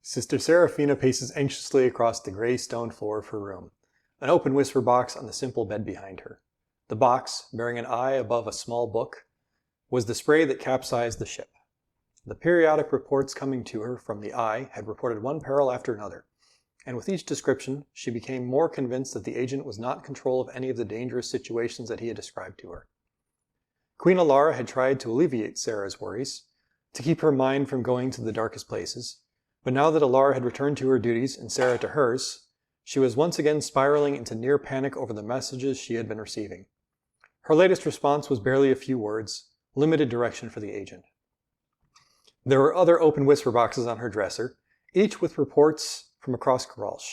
Sister Seraphina paces anxiously across the gray stone floor of her room, an open whisper box on the simple bed behind her. The box, bearing an eye above a small book, was the spray that capsized the ship. The periodic reports coming to her from the eye had reported one peril after another, and with each description, she became more convinced that the agent was not in control of any of the dangerous situations that he had described to her. Queen Alara had tried to alleviate Sarah's worries, to keep her mind from going to the darkest places, but now that Alara had returned to her duties and Sarah to hers, she was once again spiraling into near panic over the messages she had been receiving. Her latest response was barely a few words, limited direction for the agent. There were other open whisper boxes on her dresser, each with reports from across Karalsh.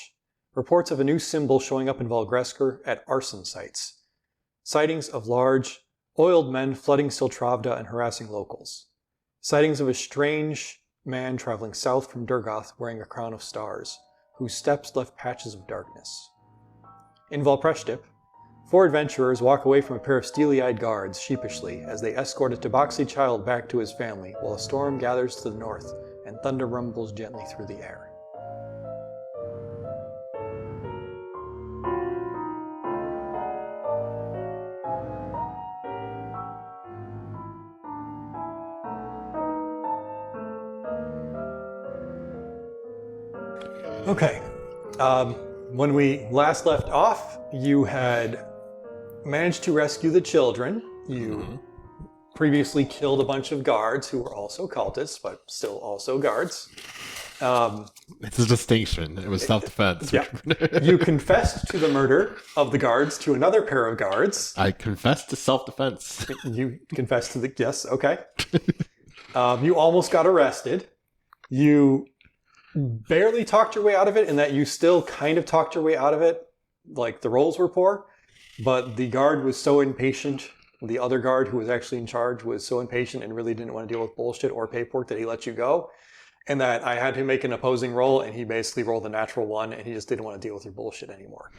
Reports of a new symbol showing up in Volgresker at arson sites. Sightings of large, oiled men flooding Siltravda and harassing locals. Sightings of a strange man traveling south from Durgoth wearing a crown of stars, whose steps left patches of darkness. In Valpreshtip, 4 adventurers walk away from a pair of steely-eyed guards sheepishly as they escort a Tabaxi child back to his family while a storm gathers to the north and thunder rumbles gently through the air. Okay. When we last left off, you had managed to rescue the children. You previously killed a bunch of guards who were also cultists, but still also guards. It's a distinction. It was self-defense. Yeah. You confessed to the murder of the guards to another pair of guards. I confessed to self-defense. You confessed to the... Yes, okay. You almost got arrested. You barely talked your way out of it, in that you still kind of talked your way out of it. Like, the rolls were poor, but the guard was so impatient. The other guard who was actually in charge was so impatient and really didn't want to deal with bullshit or paperwork that he let you go. And that I had him make an opposing roll, and he basically rolled a natural 1, and he just didn't want to deal with your bullshit anymore.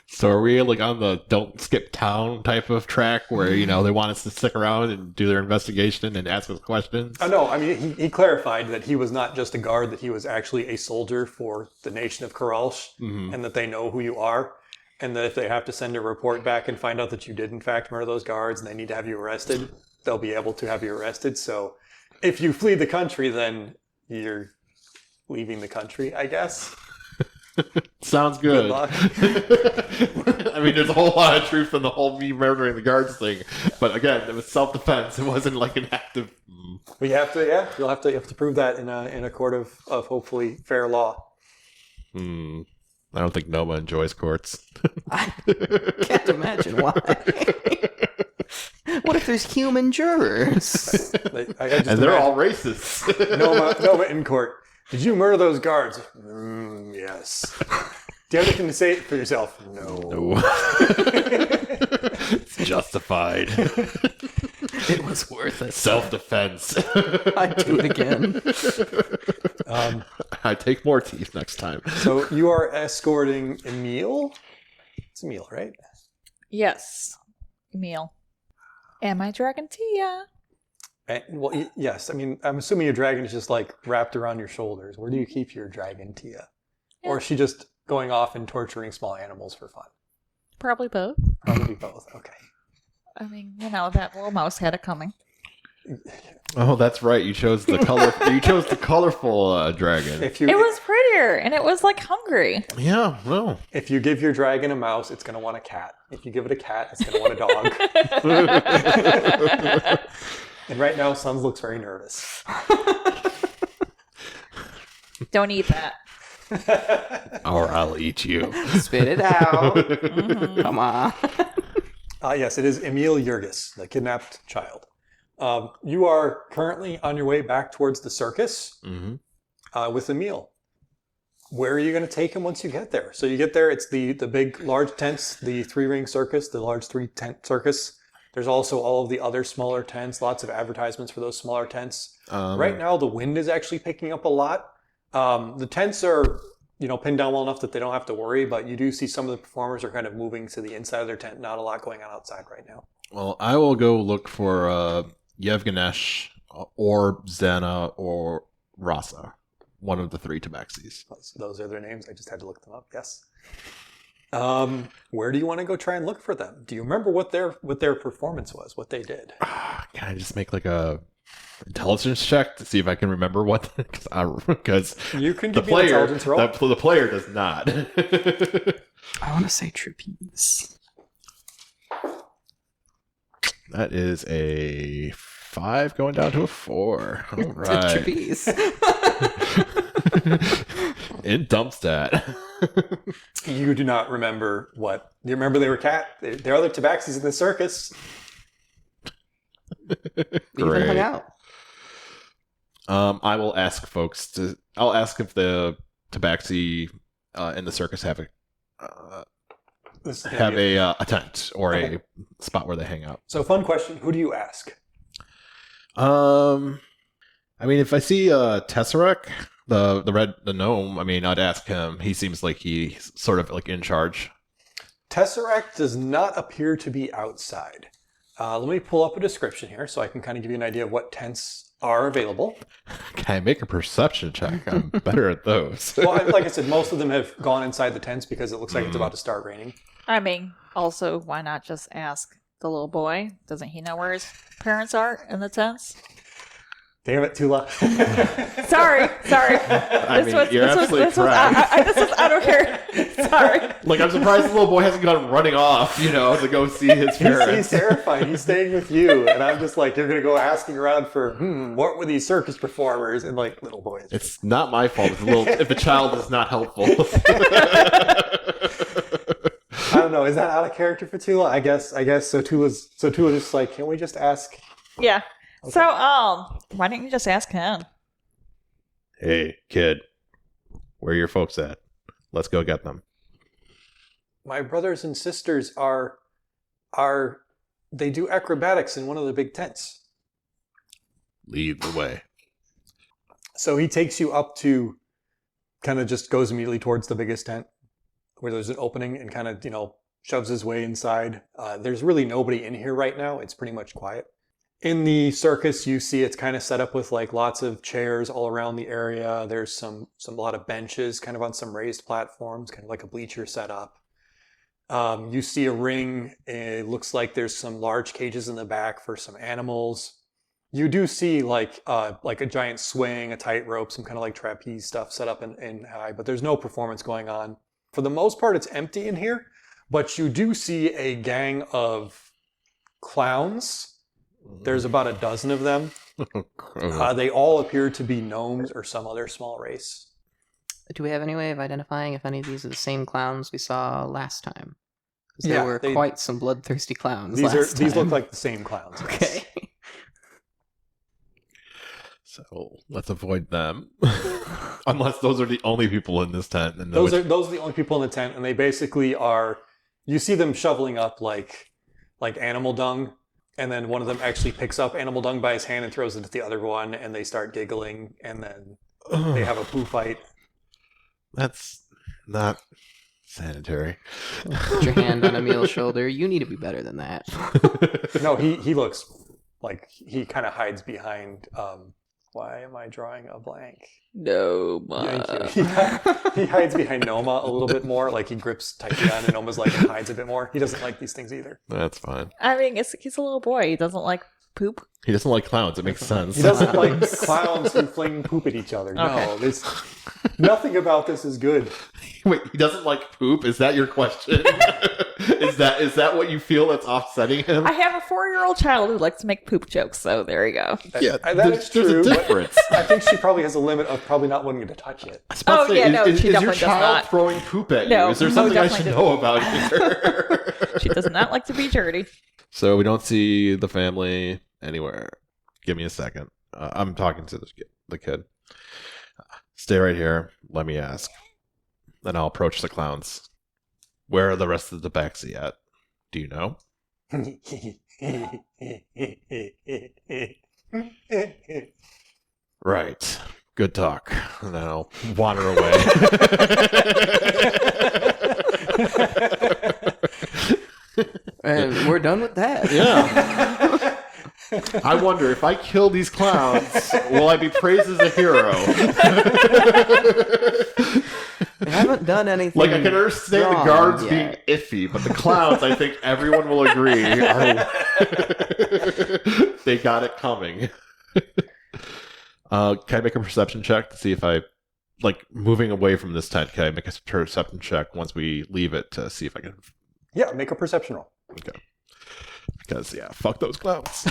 So are we like on the don't skip town type of track where, you know, they want us to stick around and do their investigation and ask us questions? No, I mean, he clarified that he was not just a guard, that he was actually a soldier for the nation of Karalsh, and that they know who you are, and that if they have to send a report back and find out that you did in fact murder those guards and they need to have you arrested, they'll be able to have you arrested. So if you flee the country, then you're leaving the country, I guess. Sounds good. Good luck. I mean, there's a whole lot of truth in the whole me murdering the guards thing, but again, it was self-defense. It wasn't like an active. We have to, yeah. You have to prove that in a court of hopefully fair law. I don't think Noma enjoys courts. I can't imagine why. What if there's human jurors? And they're all racist. Noma in court. Did you murder those guards? Yes. Do you have anything to say for yourself? No. It's justified. It was worth it. Self-defense. I'd do it again. I take more teeth next time. So you are escorting Emil? It's Emil, right? Yes. Emil. And my dragon Tia. Well, yes. I mean, I'm assuming your dragon is just like wrapped around your shoulders. Where do you keep your dragon Tia? Yeah. Or is she just going off and torturing small animals for fun? Probably both. Probably both. Okay. I mean, you know, that little mouse had it coming. Oh, that's right. You chose the color. You chose the colorful dragon. It was prettier, and it was like hungry. Yeah, well. If you give your dragon a mouse, it's going to want a cat. If you give it a cat, it's going to want a dog. And right now, Sons looks very nervous. Don't eat that. Or I'll eat you. Spit it out. Come on. Yes, it is Emil Jurgis, the kidnapped child. You are currently on your way back towards the circus with Emil. Where are you going to take him once you get there? So you get there, it's the big, large tents, the 3-ring circus, the large 3-tent circus. There's also all of the other smaller tents, lots of advertisements for those smaller tents. Right now, the wind is actually picking up a lot. The tents are, pinned down well enough that they don't have to worry, but you do see some of the performers are kind of moving to the inside of their tent. Not a lot going on outside right now. Well, I will go look for Yevgenesh or Zena or Rasa. one of the 3 tabaxis. Those are their names. I just had to look them up. Yes. Where do you want to go try and look for them? Do you remember what their performance was? What they did? Can I just make like a intelligence check to see if I can remember what? Because you can give me an intelligence roll. The player does not. I want to say trapeze. That is a 5 going down to a 4. All right. Trapeze. In Dumpstat. You do not remember what. Do you remember they were there are other tabaxis in the circus. We even hung out. I will ask folks I'll ask if the tabaxi in the circus have a tent or a spot where they hang out. So, fun question: who do you ask? I mean, if I see Tesseract, the gnome, I mean, I'd ask him. He seems like he's sort of like in charge. Tesseract does not appear to be outside. Let me pull up a description here so I can kind of give you an idea of what tents are available. Can I make a perception check? I'm better at those. Well, like I said, most of them have gone inside the tents because it looks like it's about to start raining. I mean, also, why not just ask the little boy? Doesn't he know where his parents are in the tents? Damn it, Tula. Sorry. I mean, you're absolutely correct. I don't care. Sorry. Like, I'm surprised the little boy hasn't gone running off, to go see his parents. He's terrified. He's staying with you. And I'm just like, you're going to go asking around for, what were these circus performers? And like, little boys. It's not my fault if the child is not helpful. I don't know. Is that out of character for Tula? I guess. So Tula's just like, can we just ask? Yeah. Okay. So, why didn't you just ask him? Hey, kid, where are your folks at? Let's go get them. My brothers and sisters they do acrobatics in one of the big tents. Lead the way. So he takes you up to, kind of just goes immediately towards the biggest tent where there's an opening and kind of, shoves his way inside. There's really nobody in here right now. It's pretty much quiet. In the circus, you see it's kind of set up with like lots of chairs all around the area. There's a lot of benches kind of on some raised platforms, kind of like a bleacher setup. You see a ring. It looks like there's some large cages in the back for some animals. You do see like a giant swing, a tightrope, some kind of like trapeze stuff set up in high, but there's no performance going on. For the most part, it's empty in here, but you do see a gang of clowns. There's about a dozen of them. They all appear to be gnomes or some other small race. Do we have any way of identifying if any of these are the same clowns we saw last time? Because there were quite some bloodthirsty clowns These look like the same clowns. Okay. Yes. So let's avoid them. Unless those are the only people in this tent. And those are the only people in the tent, and they basically are... You see them shoveling up like animal dung. And then one of them actually picks up animal dung by his hand and throws it at the other one, and they start giggling, and then they have a poo fight. That's not sanitary. Put your hand on Emil's shoulder. You need to be better than that. No, he looks like he kind of hides behind... why am I drawing a blank? Noma. Thank you. He hides behind Noma a little bit more. Like he grips tightly on Noma's leg and hides a bit more. He doesn't like these things either. That's fine. I mean, he's a little boy. He doesn't like poop. He doesn't like clowns. It makes sense. He doesn't like clowns who fling poop at each other. Okay. No, nothing about this is good. Wait, he doesn't like poop? Is that your question? Is that what you feel that's offsetting him? I have a 4-year-old child who likes to make poop jokes, so there you go. That's true. There's a difference. I think she probably has a limit of probably not wanting to touch it. Is she definitely your does child not. throwing poop at you? No, Is there something I should definitely know about here? She does not like to be dirty. So we don't see the family anywhere. Give me a second. I'm talking to the kid. Stay right here. Let me ask. Then I'll approach the clowns. Where are the rest of the tabaxi at? Do you know? Right. Good talk. And then I'll wander away. And we're done with that. Yeah. I wonder if I kill these clowns, will I be praised as a hero? They haven't done anything. Like, I can understand the guards being iffy, but the clowns, I think everyone will agree, they got it coming. Can I make a perception check to see if I, like, moving away from this tent, can I make a perception check once we leave it to see if I can... Yeah, make a perception roll. Okay. Because, yeah, fuck those clowns.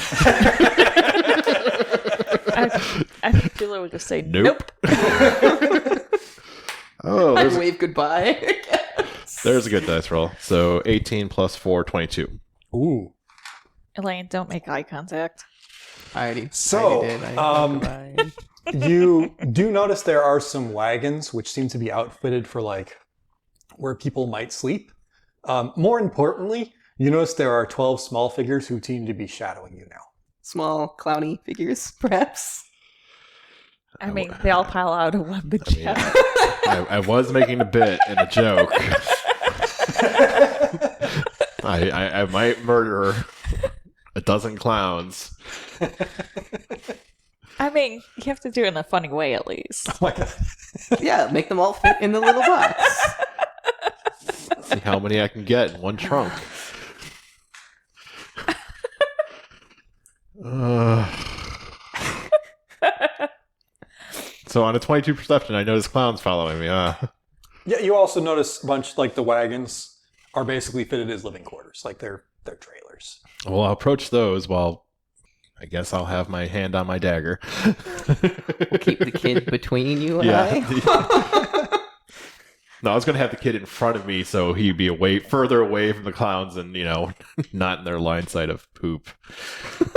I think Tula would just say Nope. Oh, I wave goodbye. there's a good dice roll. So 18 plus 4, 22. Ooh. Elaine, don't make eye contact. I already So, did. I You do notice there are some wagons which seem to be outfitted for, like, where people might sleep. More importantly, you notice there are 12 small figures who seem to be shadowing you now. Small, clowny figures, perhaps. I mean, they all pile out of one big chest. I was making a bit and a joke. I might murder a dozen clowns. I mean, you have to do it in a funny way at least. Oh my god. Yeah, make them all fit in the little box. See how many I can get in one trunk. So on a 22 perception, I notice clowns following me. Yeah, you also notice a bunch, like, the wagons are basically fitted as living quarters. Like, they're trailers. Well, I'll approach those while... I guess I'll have my hand on my dagger. We'll keep the kid between you and Yeah. I. No, I was going to have the kid in front of me so he'd be further away from the clowns and, not in their line sight of poop. Is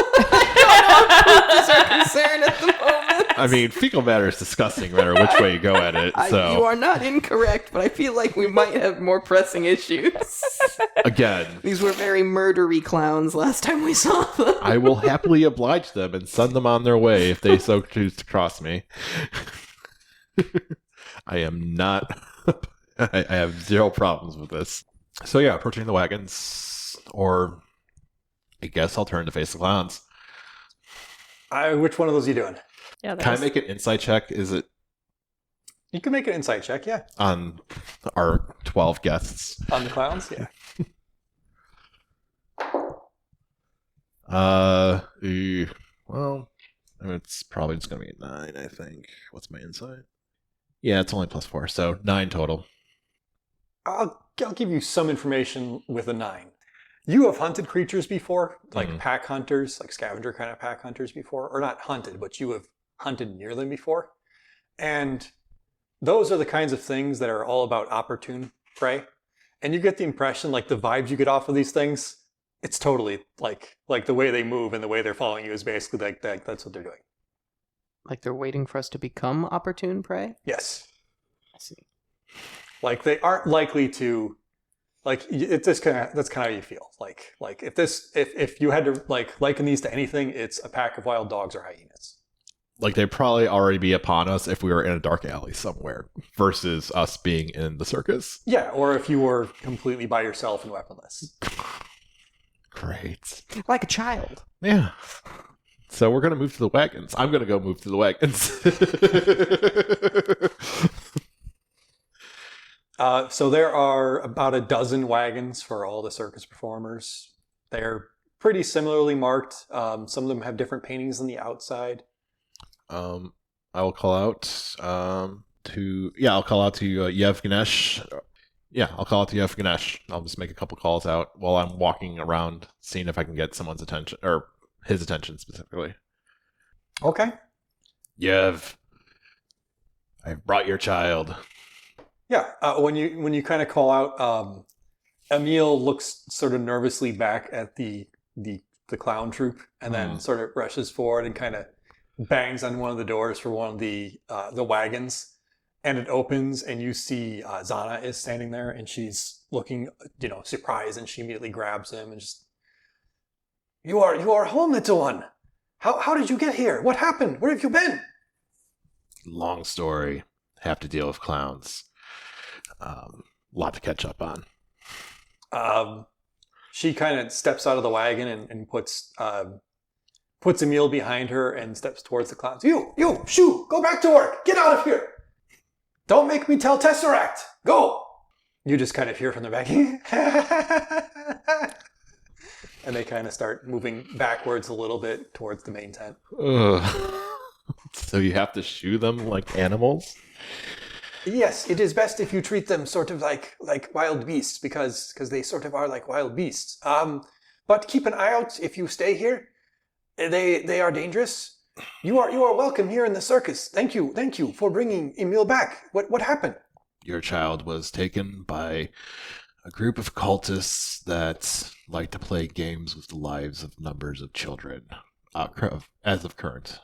our concern at the moment. I mean, fecal matter is disgusting no matter which way you go at it. So You are not incorrect, but I feel like we might have more pressing issues. again, These were very murdery clowns last time we saw them. I will happily oblige them and send them on their way if they so choose to cross me. I am not... I have zero problems with this. So yeah, approaching the wagons, or I guess I'll turn to face the clowns. Which one of those are you doing? Yeah, Can I make an insight check? Is it You can make an insight check, yeah. on our 12 guests? On the clowns, yeah. Well, it's probably just going to be a 9, I think. What's my insight? Yeah, it's only plus 4, so 9 total. I'll give you some information with a 9. You have hunted creatures before, like pack hunters, like scavenger kind of pack hunters before. Or not hunted, but you have hunted near them before. And those are the kinds of things that are all about opportune prey. And you get the impression, like the vibes you get off of these things, it's totally like the way they move and the way they're following you is basically like that's what they're doing. Like they're waiting for us to become opportune prey? Yes. I see. Like they aren't likely to, like it's just that's kind of how you feel. Like if you had to liken these to anything, it's a pack of wild dogs or hyenas. Like they'd probably already be upon us if we were in a dark alley somewhere versus us being in the circus. Yeah, or if you were completely by yourself and weaponless. Great. Like a child. Yeah. So we're going to move to the wagons. I'm going to go move to the wagons. So there are about a dozen wagons for all the circus performers. They're pretty similarly marked. Some of them have different paintings on the outside. I will call out to Yev Ganesh. Yeah, I'll call out to Yev Ganesh. I'll just make a couple calls out while I'm walking around, seeing if I can get someone's attention, or his attention specifically. Okay. Yev, I've brought your child. Yeah. When you kind of call out, Emil looks sort of nervously back at the clown troupe, and then sort of rushes forward and kind of bangs on one of the doors for one of the wagons, and it opens, and you see Zana is standing there, and she's looking, surprised, and she immediately grabs him and just, You are home, little one. How did you get here? What happened? Where have you been? Long story. Have to deal with clowns. Lot to catch up on. She kind of steps out of the wagon and puts puts Emil behind her and steps towards the clowns. You, shoo, go back to work. Get out of here. Don't make me tell Tesseract. Go. You just kind of hear from the back. And they kind of start moving backwards a little bit towards the main tent. So you have to shoo them like animals? Yes, it is best if you treat them sort of like wild beasts, because they sort of are like wild beasts. But keep an eye out if you stay here. They are dangerous. You are welcome here in the circus. Thank you for bringing Emil back. What happened? Your child was taken by a group of cultists that like to play games with the lives of numbers of children. As of current,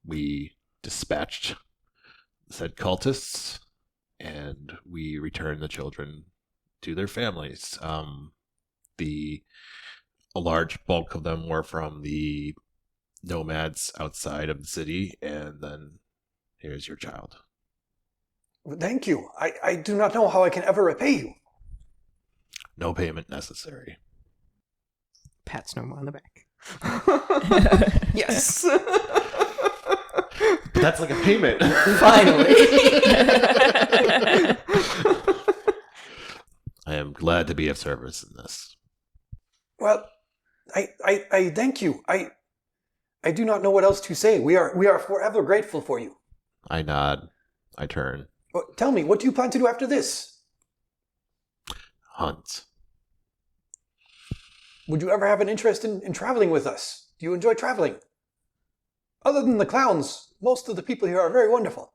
we dispatched said cultists, and we returned the children to their families. A large bulk of them were from the nomads outside of the city, and then here's your child. Thank you. I do not know how I can ever repay you. No payment necessary. Pats Norma on the back. Yes. But that's like a payment. Finally. I am glad to be of service in this. Well, I thank you. I do not know what else to say. We are forever grateful for you. I nod. I turn. Tell me, what do you plan to do after this? Hunt. Would you ever have an interest in traveling with us? Do you enjoy traveling? Other than the clowns, most of the people here are very wonderful.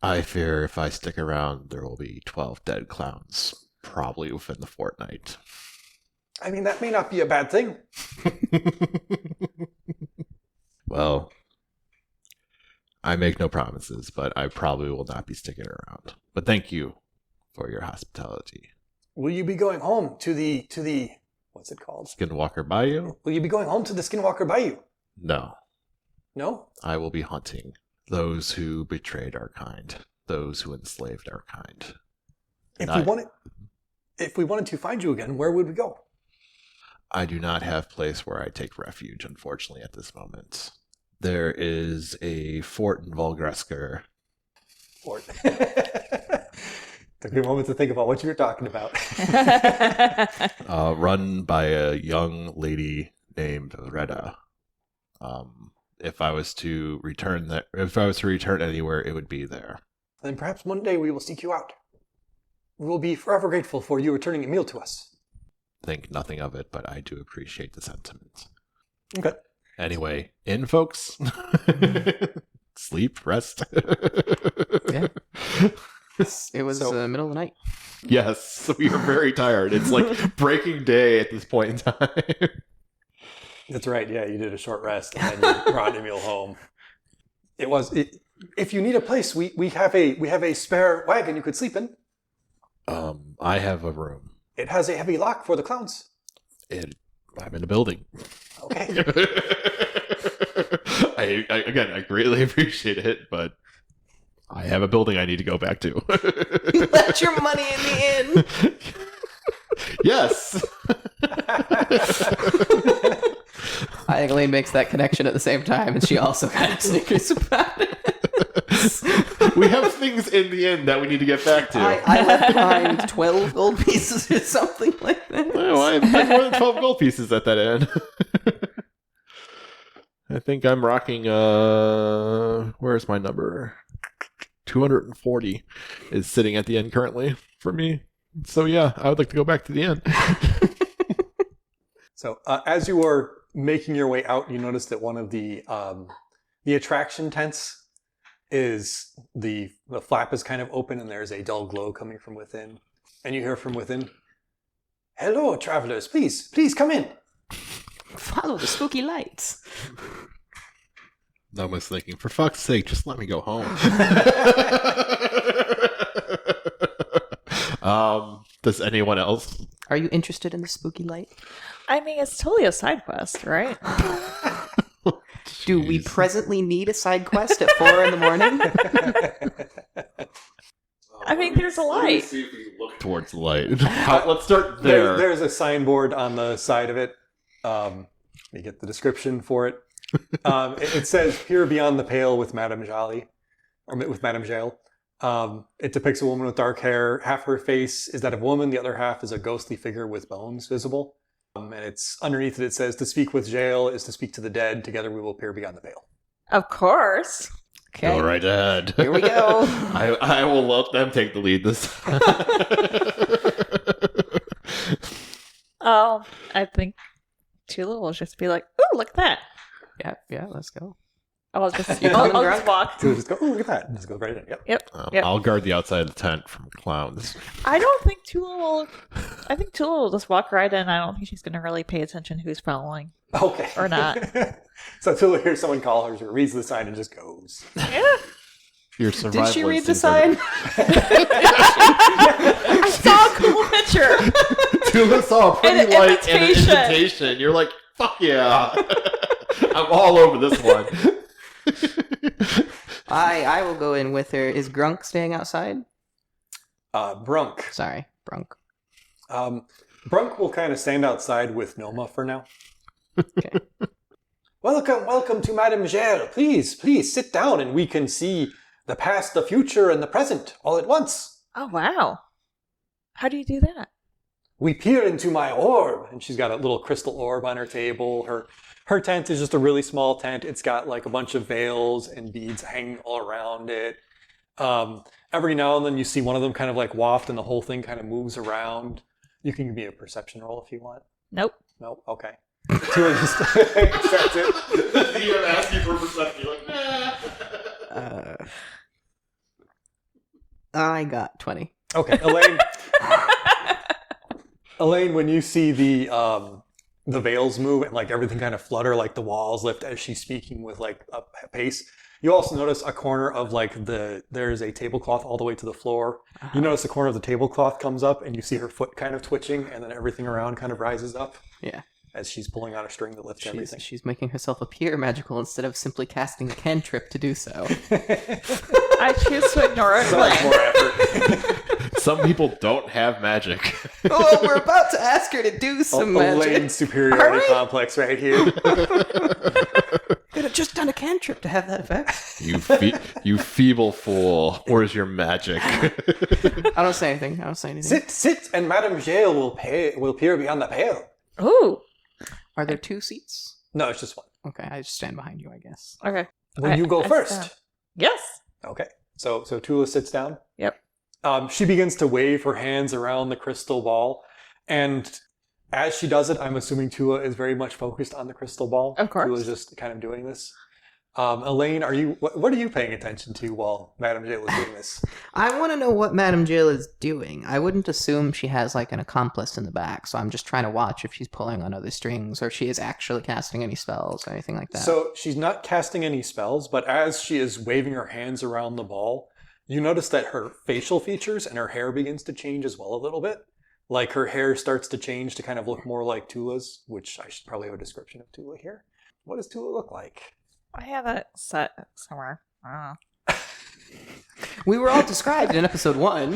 I fear if I stick around, there will be 12 dead clowns, probably within the fortnight. I mean, that may not be a bad thing. Well, I make no promises, but I probably will not be sticking around. But thank you for your hospitality. Will you be going home to the what's it called? Skinwalker Bayou? Will you be going home to the Skinwalker Bayou? No. No? I will be hunting those who betrayed our kind, those who enslaved our kind. If we wanted to find you again, where would we go? I do not have a place where I take refuge, unfortunately, at this moment. There is a fort in Volgresker. Fort. Took me a moment to think about what you were talking about. Run by a young lady named Reda. If I was to return anywhere, it would be there. Then perhaps one day we will seek you out. We will be forever grateful for you returning Emil to us. Think nothing of it, but I do appreciate the sentiment. Okay. Anyway, in folks. Sleep, rest. Yeah. It was the middle of the night. Yes, we are very tired. It's like breaking day at this point in time. That's right. Yeah, you did a short rest and then you brought Emil home. If you need a place, we have a spare wagon you could sleep in. I have a room. It has a heavy lock for the clowns. I'm in a building. Okay. I greatly appreciate it, but I have a building I need to go back to. You left your money in the inn. Yes. I think Elaine makes that connection at the same time, and she also kind of snickers about it. We have things in the inn that we need to get back to. I left behind 12 gold pieces or something like that. Well, I have more than 12 gold pieces at that inn. I think I'm rocking, where's my number? 240 is sitting at the end currently for me. So yeah, I would like to go back to the inn. So as you are making your way out, you notice that one of the attraction tents is the flap is kind of open and there's a dull glow coming from within. And you hear from within, "Hello, travelers, please come in." Follow the spooky lights. I was thinking, for fuck's sake, just let me go home. Does anyone else? Are you interested in the spooky light? I mean, it's totally a side quest, right? Do we presently need a side quest at 4 in the morning? I mean, there's a light. Let's see if we look towards the light. Let's start there. There's a signboard on the side of it. me get the description for it. It says, peer beyond the pale with Madame Jolly, or with Madame Jael. It depicts a woman with dark hair. Half her face is that of a woman. The other half is a ghostly figure with bones visible. And it's underneath it says, to speak with Jael is to speak to the dead. Together we will peer beyond the veil. Of course. Okay. Go right ahead. Here we go. I will let them take the lead this time. I think Tula will just be like, "Ooh, look at that!" Yeah, let's go. I'll just, You're I'll coming just drunk? walk. So just go, oh, look at that. And just go right in. Yep. Yep. I'll guard the outside of the tent from clowns. I don't think Tula will. I think Tula will just walk right in. I don't think she's going to really pay attention who's following. Okay. Or not. So Tula hears someone call her, she reads the sign and just goes. Yeah. Your survival Did she read the instinct sign? I saw a cool picture. Tula saw a pretty An light and an invitation. invitation. You're like, fuck yeah. I'm all over this one. I will go in with her. Is Grunk staying outside? Brunk. Sorry, Brunk. Brunk will kind of stand outside with Noma for now. Okay. Welcome to Madame Jael. Please sit down and we can see the past, the future, and the present all at once. Oh, wow. How do you do that? We peer into my orb. And she's got a little crystal orb on her table. Her tent is just a really small tent. It's got like a bunch of veils and beads hanging all around it. Every now and then you see one of them kind of like waft and the whole thing kind of moves around. You can give me a perception roll if you want. Nope. Nope. Okay. Tula just accepts it. You're asking for perception. You're like, nah. I got 20. Okay, Elaine, when you see the veils move and like everything kind of flutter, like the walls lift as she's speaking with like a pace, you also notice a corner of like there's a tablecloth all the way to the floor. Uh-huh. You notice the corner of the tablecloth comes up and you see her foot kind of twitching and then everything around kind of rises up. Yeah. As she's pulling on a string that lifts everything. She's making herself appear magical instead of simply casting a cantrip to do so. I choose to ignore it. So much more effort. Some people don't have magic. Oh, we're about to ask her to do some magic. Elaine's superiority complex right here. Could have just done a cantrip to have that effect. You feeble fool. Where's your magic? I don't say anything. Sit, and Madame Jael will peer beyond the pale. Ooh. Are there 2 seats? No, it's just one. Okay, I just stand behind you, I guess. Okay. Will you go I first? stand. Yes. Okay. So Tula sits down. Yep. She begins to wave her hands around the crystal ball, and as she does it, I'm assuming Tula is very much focused on the crystal ball. Of course. Tula's just kind of doing this. Elaine, what are you paying attention to while Madame Jael is doing this? I want to know what Madame Jael is doing. I wouldn't assume she has like an accomplice in the back, so I'm just trying to watch if she's pulling on other strings or if she is actually casting any spells or anything like that. So she's not casting any spells, but as she is waving her hands around the ball, you notice that her facial features and her hair begins to change as well a little bit. Like her hair starts to change to kind of look more like Tula's, which I should probably have a description of Tula here. What does Tula look like? I have it set somewhere. I don't know. We were all described in episode 1.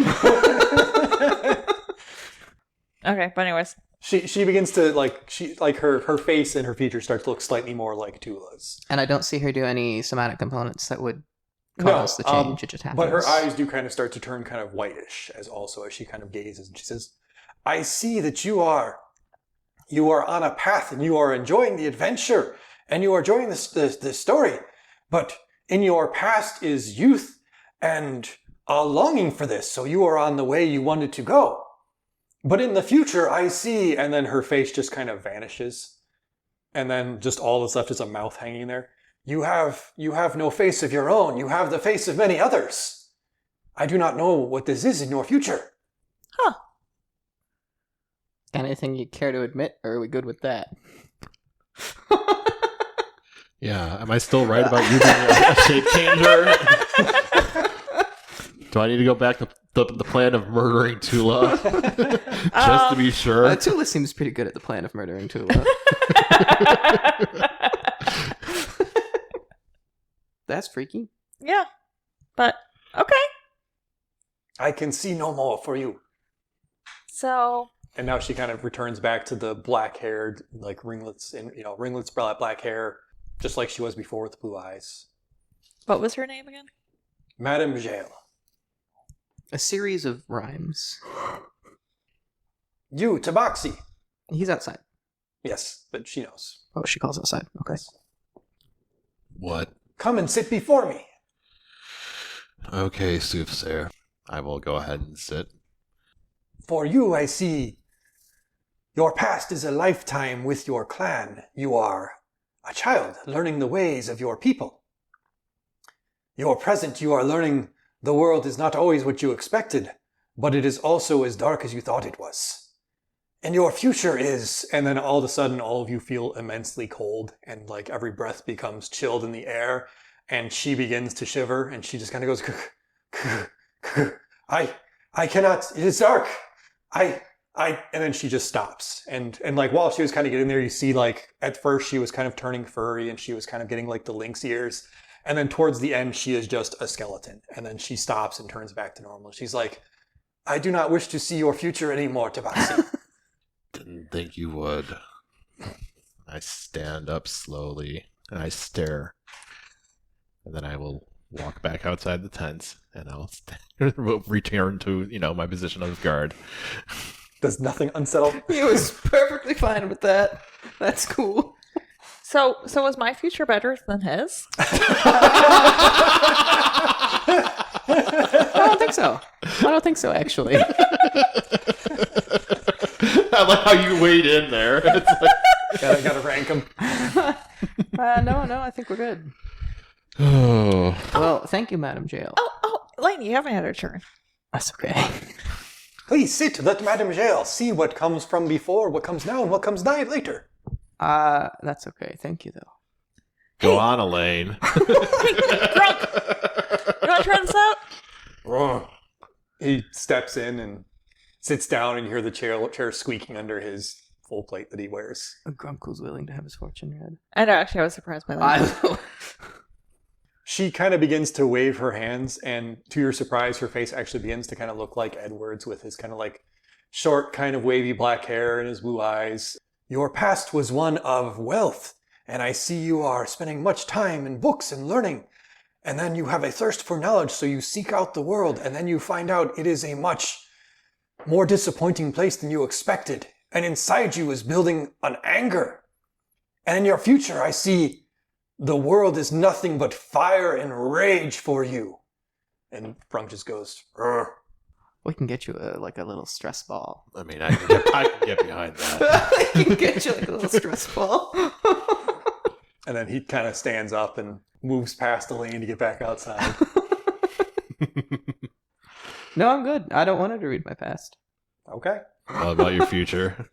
Okay, but anyways. She begins to her face and her features start to look slightly more like Tula's. And I don't see her do any somatic components that would cause the change. It just happens. But her eyes do kind of start to turn kind of whitish as she kind of gazes and she says, I see that you are on a path and you are enjoying the adventure and you are enjoying the story. But in your past is youth and a longing for this. So you are on the way you wanted to go. But in the future, I see, and then her face just kind of vanishes. And then just all that's left is a mouth hanging there. You have no face of your own. You have the face of many others. I do not know what this is in your future. Huh. Anything you care to admit, or are we good with that? Yeah, am I still right about you being a shape changer? Do I need to go back to the plan of murdering Tula? Just to be sure. Tula seems pretty good at the plan of murdering Tula. That's freaky. Yeah. But, okay. I can see no more for you. So, And now she kind of returns back to the black-haired, like ringlets, and ringlets, black hair, just like she was before with the blue eyes. What was her name again? Madame Gale. A series of rhymes. You, Tabaxi. He's outside. Yes, but she knows. Oh, she calls outside. Okay. What? Come and sit before me. Okay, soothsayer. I will go ahead and sit. For you, I see, your past is a lifetime with your clan. You are a child learning the ways of your people. Your present, you are learning the world is not always what you expected, but it is also as dark as you thought it was. And your future is, and then all of a sudden all of you feel immensely cold, and like every breath becomes chilled in the air, and she begins to shiver, and she just kind of goes, I cannot, it is dark. And then she just stops. And like while she was kind of getting there, you see like at first she was kind of turning furry and she was kind of getting like the lynx ears. And then towards the end, she is just a skeleton. And then she stops and turns back to normal. She's like, I do not wish to see your future anymore, Tabaxi. Didn't think you would. I stand up slowly and I stare. And then I will walk back outside the tents and I'll return to, my position of guard. Does nothing unsettle? He was perfectly fine with that. That's cool. So was my future better than his? I don't think so, actually. I like how you weighed in there. It's like... gotta rank them. No, I think we're good. Oh. Well, thank you, Madam Jail. Oh, Elaine, you haven't had a turn. That's okay. Please sit, let Madame Gale see what comes from before, what comes now, and what comes later. That's okay. Thank you, though. Go on, Elaine. Hey, Grunk! You want to try this out? He steps in and sits down, and you hear the chair squeaking under his full plate that he wears. Grunk was willing to have his fortune read. I know, actually, I was surprised by that. She kind of begins to wave her hands, and to your surprise, her face actually begins to kind of look like Edward's with his kind of like short, kind of wavy black hair and his blue eyes. Your past was one of wealth, and I see you are spending much time in books and learning. And then you have a thirst for knowledge, so you seek out the world, and then you find out it is a much more disappointing place than you expected. And inside you is building an anger. And in your future, I see the world is nothing but fire and rage for you. And Brunk just goes, "Urgh." We can get you a little stress ball. I mean, I can get behind that. We can get you like a little stress ball. And then he kind of stands up and moves past Elaine to get back outside. No, I'm good. I don't want her to read my past. Okay. What about your future?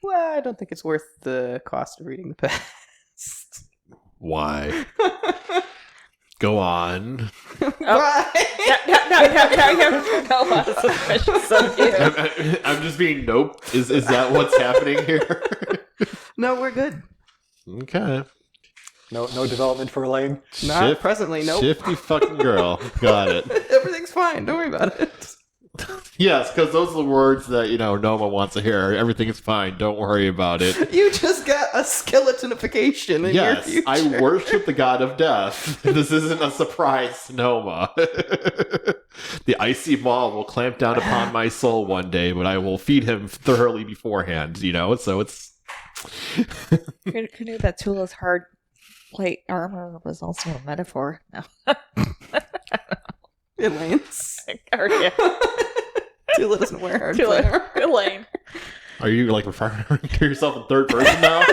Well, I don't think it's worth the cost of reading the past. Why? Go on. No, go on. So cute. I'm just being nope. Is that what's happening here? No, we're good. Okay. No development for Elaine? Not presently, nope. Shifty fucking girl. Got it. Everything's fine. Don't worry about it. Yes, because those are the words that, Noma wants to hear. Everything is fine. Don't worry about it. You just got a skeletonification in your future. I worship the god of death. This isn't a surprise to Noma. The icy ball will clamp down upon my soul one day, but I will feed him thoroughly beforehand, so it's... Who knew that Tula's hard plate armor was also a metaphor? No. Elaine's. Yeah. Tula doesn't wear hard Tula. plate armor. Elaine. Are you, referring to yourself in third person now?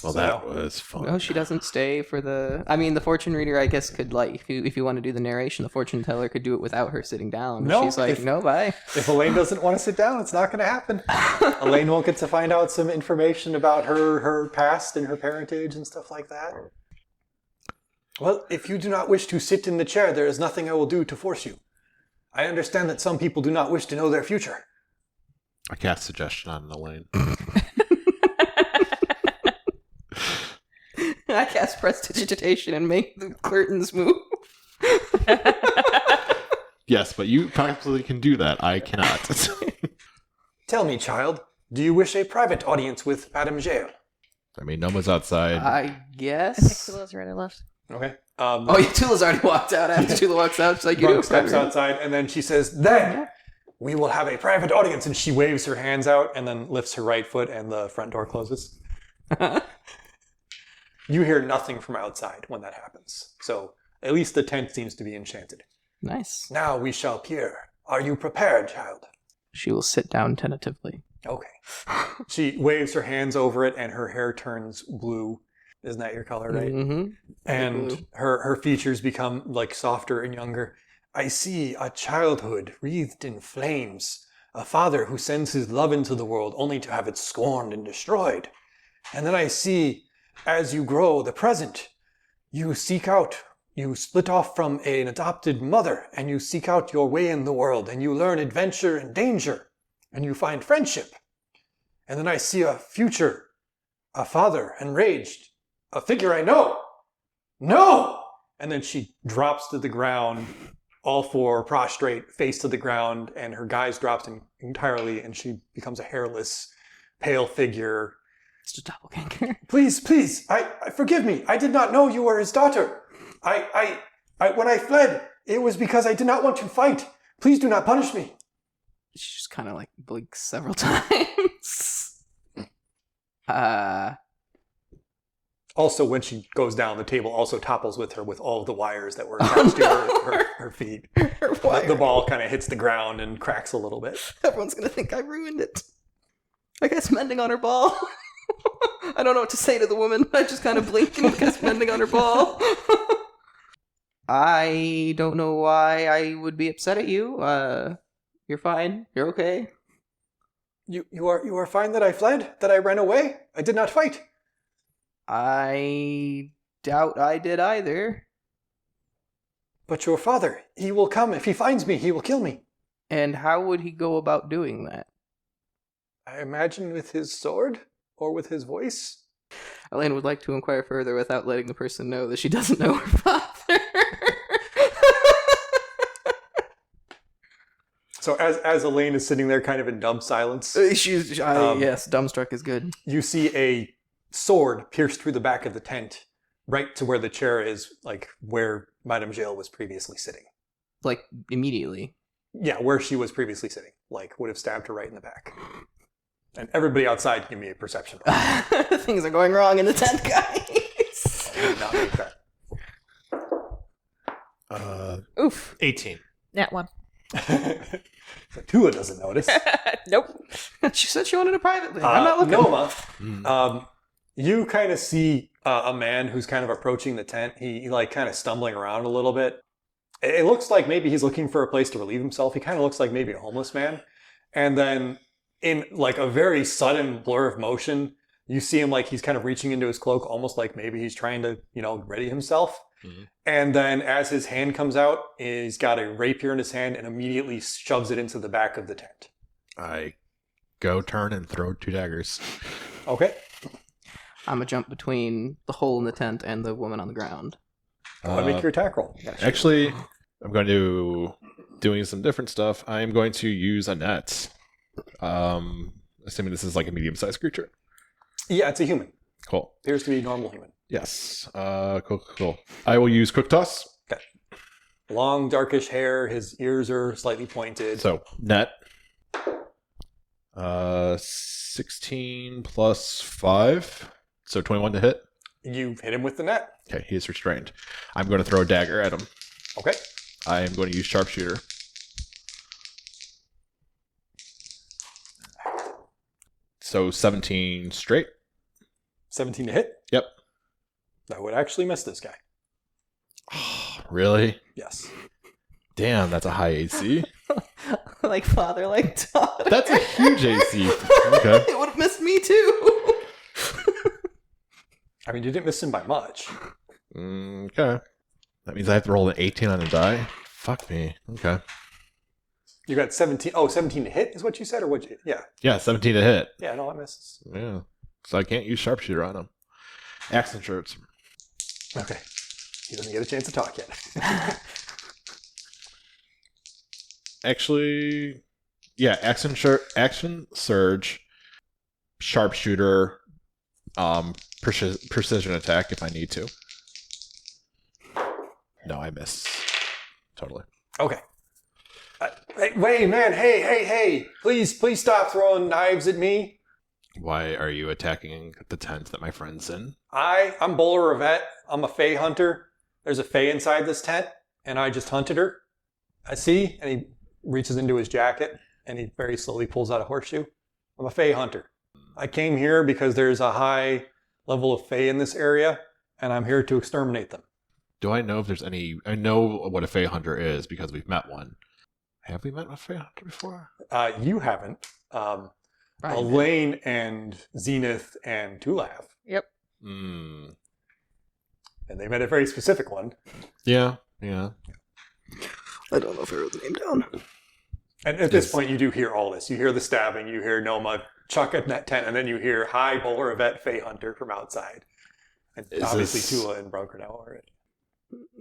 Well, that was fun. No, she doesn't stay for the... I mean, the fortune reader, I guess, could, if you want to do the narration, the fortune teller could do it without her sitting down. No, She's like, no, bye. If Elaine doesn't want to sit down, it's not going to happen. Elaine won't get to find out some information about her past and her parentage and stuff like that. Well, if you do not wish to sit in the chair, there is nothing I will do to force you. I understand that some people do not wish to know their future. I cast suggestion on Elaine. I cast prestidigitation and make the curtains move. Yes, but you practically can do that. I cannot. Tell me, child, do you wish a private audience with Madame Gale? I mean, Noma's outside. I I think guess. Tula's already left. Okay. Oh, yeah, Tula's already walked out. After Tula walks out, she's like, you Brooke do steps outside, and then she says, "Then we will have a private audience." And she waves her hands out, and then lifts her right foot, and the front door closes. You hear nothing from outside when that happens. So at least the tent seems to be enchanted. Nice. Now we shall peer. Are you prepared, child? She will sit down tentatively. Okay. She waves her hands over it, and her hair turns blue. Isn't that your color, right? Mm-hmm. And Blue. her features become like softer and younger. I see a childhood wreathed in flames, a father who sends his love into the world only to have it scorned and destroyed. And then I see, as you grow, the present. You seek out, you split off from an adopted mother, and you seek out your way in the world, and you learn adventure and danger, and you find friendship. And then I see a future, a father enraged, a figure I know. No! And then she drops to the ground, all four, prostrate, face to the ground, and her guise drops entirely, and she becomes a hairless, pale figure. It's a doppelganger. Please, I forgive me. I did not know you were his daughter. I when I fled, it was because I did not want to fight. Please do not punish me. She just kind of like blinks several times. Also, when she goes down, the table also topples with her with all of the wires that were attached to her feet. Her wire. The ball kind of hits the ground and cracks a little bit. Everyone's gonna think I ruined it. I guess mending on her ball. I don't know what to say to the woman. I just kind of blink and guess mending on her ball. I don't know why I would be upset at you. You're fine. You're okay. You are fine that I fled? That I ran away? I did not fight. I doubt I did either. But your father, he will come. If he finds me, he will kill me. And how would he go about doing that? I imagine with his sword or with his voice. Elaine would like to inquire further without letting the person know that she doesn't know her father. So as Elaine is sitting there kind of in dumb silence, Yes, dumbstruck is good. you see a sword pierced through the back of the tent, right to where the chair is, like where Madame Gale was previously sitting. Like, immediately. Yeah, where she was previously sitting. Like, would have stabbed her right in the back. And everybody outside give me a perception roll. Things are going wrong in the tent, guys. I did not make that. Oof. 18. That one. So Tula doesn't notice. Nope. She said she wanted it privately. I'm not looking. Noma, you kind of see a man who's kind of approaching the tent. He like kind of stumbling around a little bit. It looks like maybe he's looking for a place to relieve himself. He kind of looks like maybe a homeless man. And then in like a very sudden blur of motion, you see him like he's kind of reaching into his cloak, almost like maybe he's trying to, ready himself. Mhm. And then as his hand comes out, he's got a rapier in his hand and immediately shoves it into the back of the tent. I go turn and throw 2 daggers. Okay. I'm gonna jump between the hole in the tent and the woman on the ground. Go ahead and make your attack roll. Actually, I'm going to doing some different stuff. I am going to use a net. Assuming this is like a medium-sized creature. Yeah, it's a human. Cool. Appears to be a normal human. Yes. Cool. I will use quick toss. Okay. Long, darkish hair. His ears are slightly pointed. So net. 16 plus 5. So 21 to hit. You hit him with the net. Okay, he is restrained. I'm going to throw a dagger at him. Okay. I am going to use sharpshooter. So 17 straight. 17 to hit. Yep. That would actually miss this guy. Really? Yes. Damn, that's a high AC. Like father, like daughter. That's a huge AC. Okay. It would have missed me too. I mean, you didn't miss him by much. Okay. That means I have to roll an 18 on a die? Fuck me. Okay. You got 17. Oh, 17 to hit is what you said? Or what? Yeah. Yeah, 17 to hit. Yeah, no, that misses. Yeah. So I can't use sharpshooter on him. Accent shirts. Okay. He doesn't get a chance to talk yet. Actually, yeah, action surge, sharpshooter, precision attack if I need to. No, I miss. Totally. Okay. Wait, man. Hey. Please stop throwing knives at me. Why are you attacking the tent that my friend's in? I'm Bowler Revette. I'm a Fey hunter. There's a Fey inside this tent, and I just hunted her. I see, and he reaches into his jacket, and he very slowly pulls out a horseshoe. I'm a Fey hunter. I came here because there's a high level of Fey in this area, and I'm here to exterminate them. Do I know if there's any... I know what a Fey hunter is because we've met one. Have we met a Fey hunter before? You haven't. Elaine and Zenith and Tulav. Yep. Mm. And they met a very specific one. Yeah. I don't know if I wrote the name down. And at this point, you do hear all this. You hear the stabbing, you hear Noma chuck at that tent, and then you hear, "Hi, Bowler Revette, Fey hunter" from outside. And obviously Tula and Brunker now are it.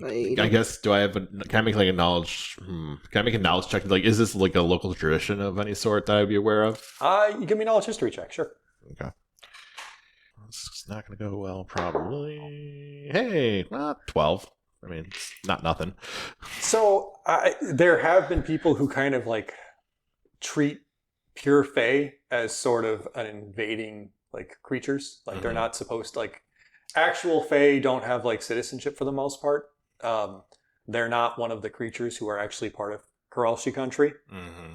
I guess, do I have can I make like a knowledge... Can I make a knowledge check? Like, is this like a local tradition of any sort that I'd be aware of? You give me a knowledge history check, sure. Okay. It's not going to go well, probably. Hey, 12. I mean, it's not nothing. So, there have been people who kind of like treat pure Fey as sort of an invading like creatures. Like they're not supposed to, like, actual Fey don't have like citizenship for the most part. They're not one of the creatures who are actually part of Kuralshi country.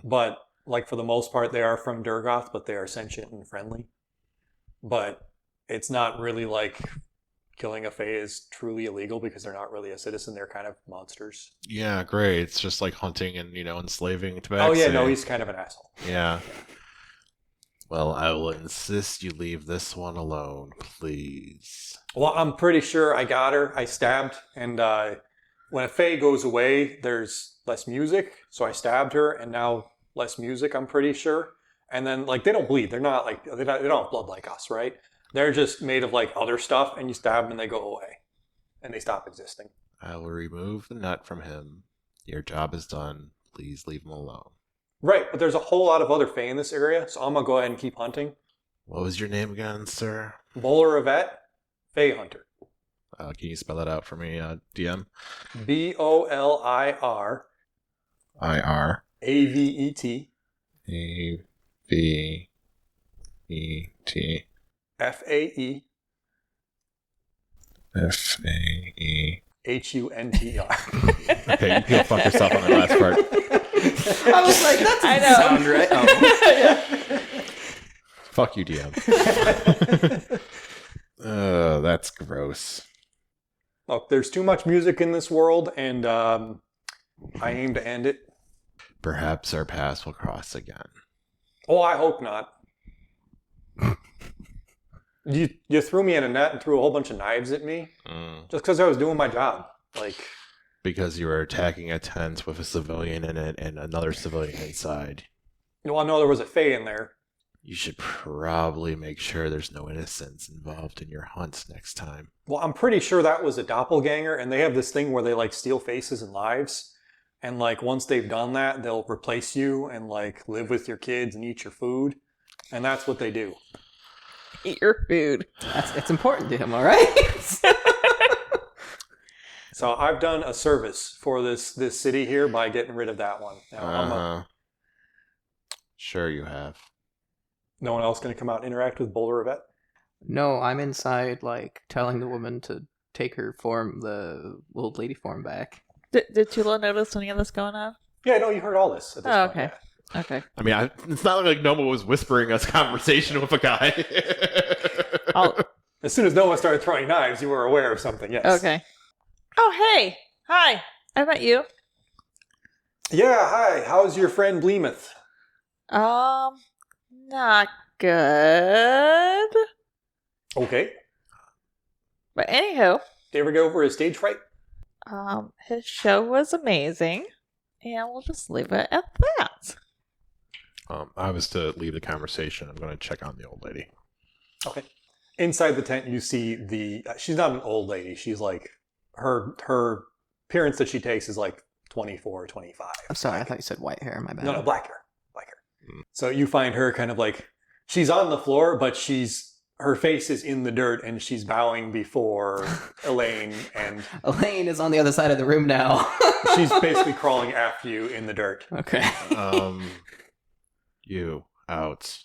But like for the most part, they are from Durgoth, but they are sentient and friendly. But it's not really like killing a Fey is truly illegal because they're not really a citizen. They're kind of monsters. Yeah, great. It's just like hunting and, enslaving Tabaxi. Oh yeah, no, he's kind of an asshole. Yeah. Well, I will insist you leave this one alone, please. Well, I'm pretty sure I got her. I stabbed, and when a Fey goes away, there's less music. So I stabbed her, and now less music, I'm pretty sure. And then, like, they don't bleed. They're not, like, they don't have blood like us, right? They're just made of, like, other stuff, and you stab them, and they go away. And they stop existing. I will remove the nut from him. Your job is done. Please leave him alone. Right, but there's a whole lot of other Fey in this area, so I'm going to go ahead and keep hunting. What was your name again, sir? Bowler Revette, Fey hunter. Can you spell that out for me, DM? BOLIR IR AVET AVET FAE FAE HUNTR. Okay, you can go fuck yourself on that last part. I was like, that doesn't sound right. Oh. Fuck you, DM. That's gross. Look, there's too much music in this world, and I aim to end it. Perhaps our paths will cross again. Oh, I hope not. You threw me in a net and threw a whole bunch of knives at me just because I was doing my job. Like, because you were attacking a tent with a civilian in it and another civilian inside. well, I know there was a Fey in there. You should probably make sure there's no innocents involved in your hunt next time. Well, I'm pretty sure that was a doppelganger, and they have this thing where they like steal faces and lives. And like once they've done that, they'll replace you and like live with your kids and eat your food. And that's what they do. Eat your food. It's important to him, all right? So I've done a service for this city here by getting rid of that one. Now, Sure you have. no one else going to come out and interact with Bowler Revette? No, I'm inside, like, telling the woman to take her form, the old lady form back. Did Tula notice any of this going on? Yeah, no, you heard all this. At this point, Okay. yeah. Okay. I mean, it's not like Noma was whispering us conversation with a guy. As soon as Noah started throwing knives, you were aware of something, yes. Okay. Oh, hey. Hi. I met you. Yeah, hi. How's your friend Bleemouth? Not good. Okay. But anywho, Did you ever get over his stage fright? his show was amazing. And we'll just leave it at that. I was to leave the conversation. I'm going to check on the old lady. Okay. Inside the tent, you see she's not an old lady. She's like, her appearance that she takes is like 24, 25. I'm sorry, I thought you said white hair. My bad. No, black hair. Black hair. So you find her kind of like, she's on the floor, but her face is in the dirt and she's bowing before Elaine, and Elaine is on the other side of the room now. she's basically crawling after you in the dirt. Okay. You out.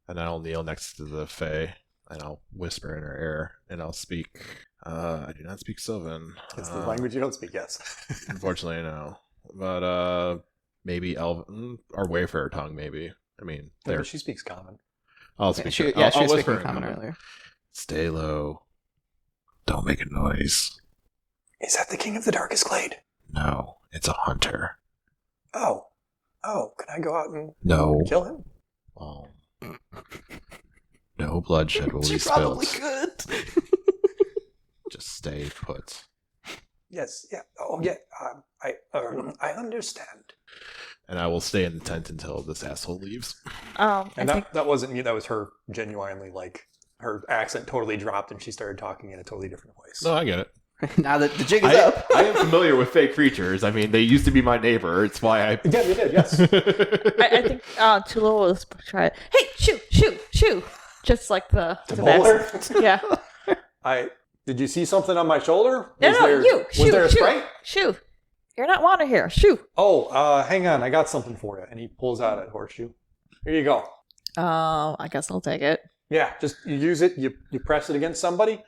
And I'll kneel next to the Fae and I'll whisper in her ear and I'll speak. I do not speak Sylvan. It's the language you don't speak, yes. Unfortunately, no. But maybe Elven or Wayfarer tongue, maybe. I mean, No, she speaks common. I'll speak. She I'll was whisper speaking in common common. earlier. Stay low. Don't make a noise. Is that the King of the Darkest Glade? No, it's a hunter. Oh, can I go out and No. kill him? Oh. No bloodshed will be She probably spilled. could. Just stay put. Yes, yeah. Oh, yeah. I understand. And I will stay in the tent until this asshole leaves. And I think that wasn't me. That was her genuinely, like, her accent totally dropped and she started talking in a totally different voice. No, I get it. Now that the jig is up. I am familiar with fake creatures. I mean, they used to be my neighbor. It's why I... Yeah, they did, yes. I think Tula was try. Hey, shoo! Just like the bowler? Yeah. Did you see something on my shoulder? You. Was there a sprite? Shoo. You're not wanted here. Shoo. Oh, hang on. I got something for you. And he pulls out a horseshoe. Here you go. I guess I'll take it. Yeah, just you use it. You press it against somebody,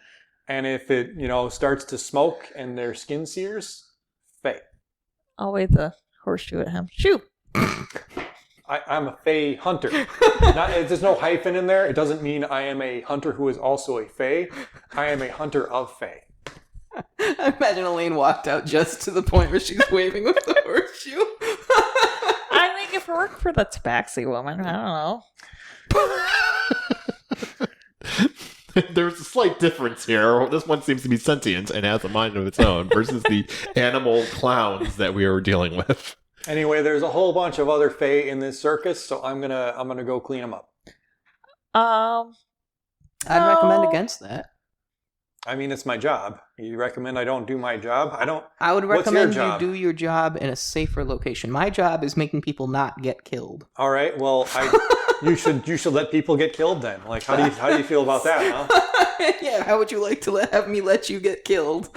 and if it starts to smoke and their skin sears, Fae. I'll wave the horseshoe at him. Shoo. I'm a Fae hunter. There's no hyphen in there. It doesn't mean I am a hunter who is also a Fae. I am a hunter of Fae. I imagine Elaine walked out just to the point where she's waving with the horseshoe. I think if it worked for the tabaxi woman, I don't know. There's a slight difference here. This one seems to be sentient and has a mind of its own versus the animal clowns that we were dealing with. Anyway, there's a whole bunch of other Fae in this circus, so I'm gonna go clean them up. I'd recommend against that. I mean, it's my job. You recommend I don't do my job? I would What's your recommend you job? do your job in a safer location. My job is making people not get killed. All right. Well, you should let people get killed then. Like, how do you feel about that, huh? Yeah, how would you like to have me let you get killed?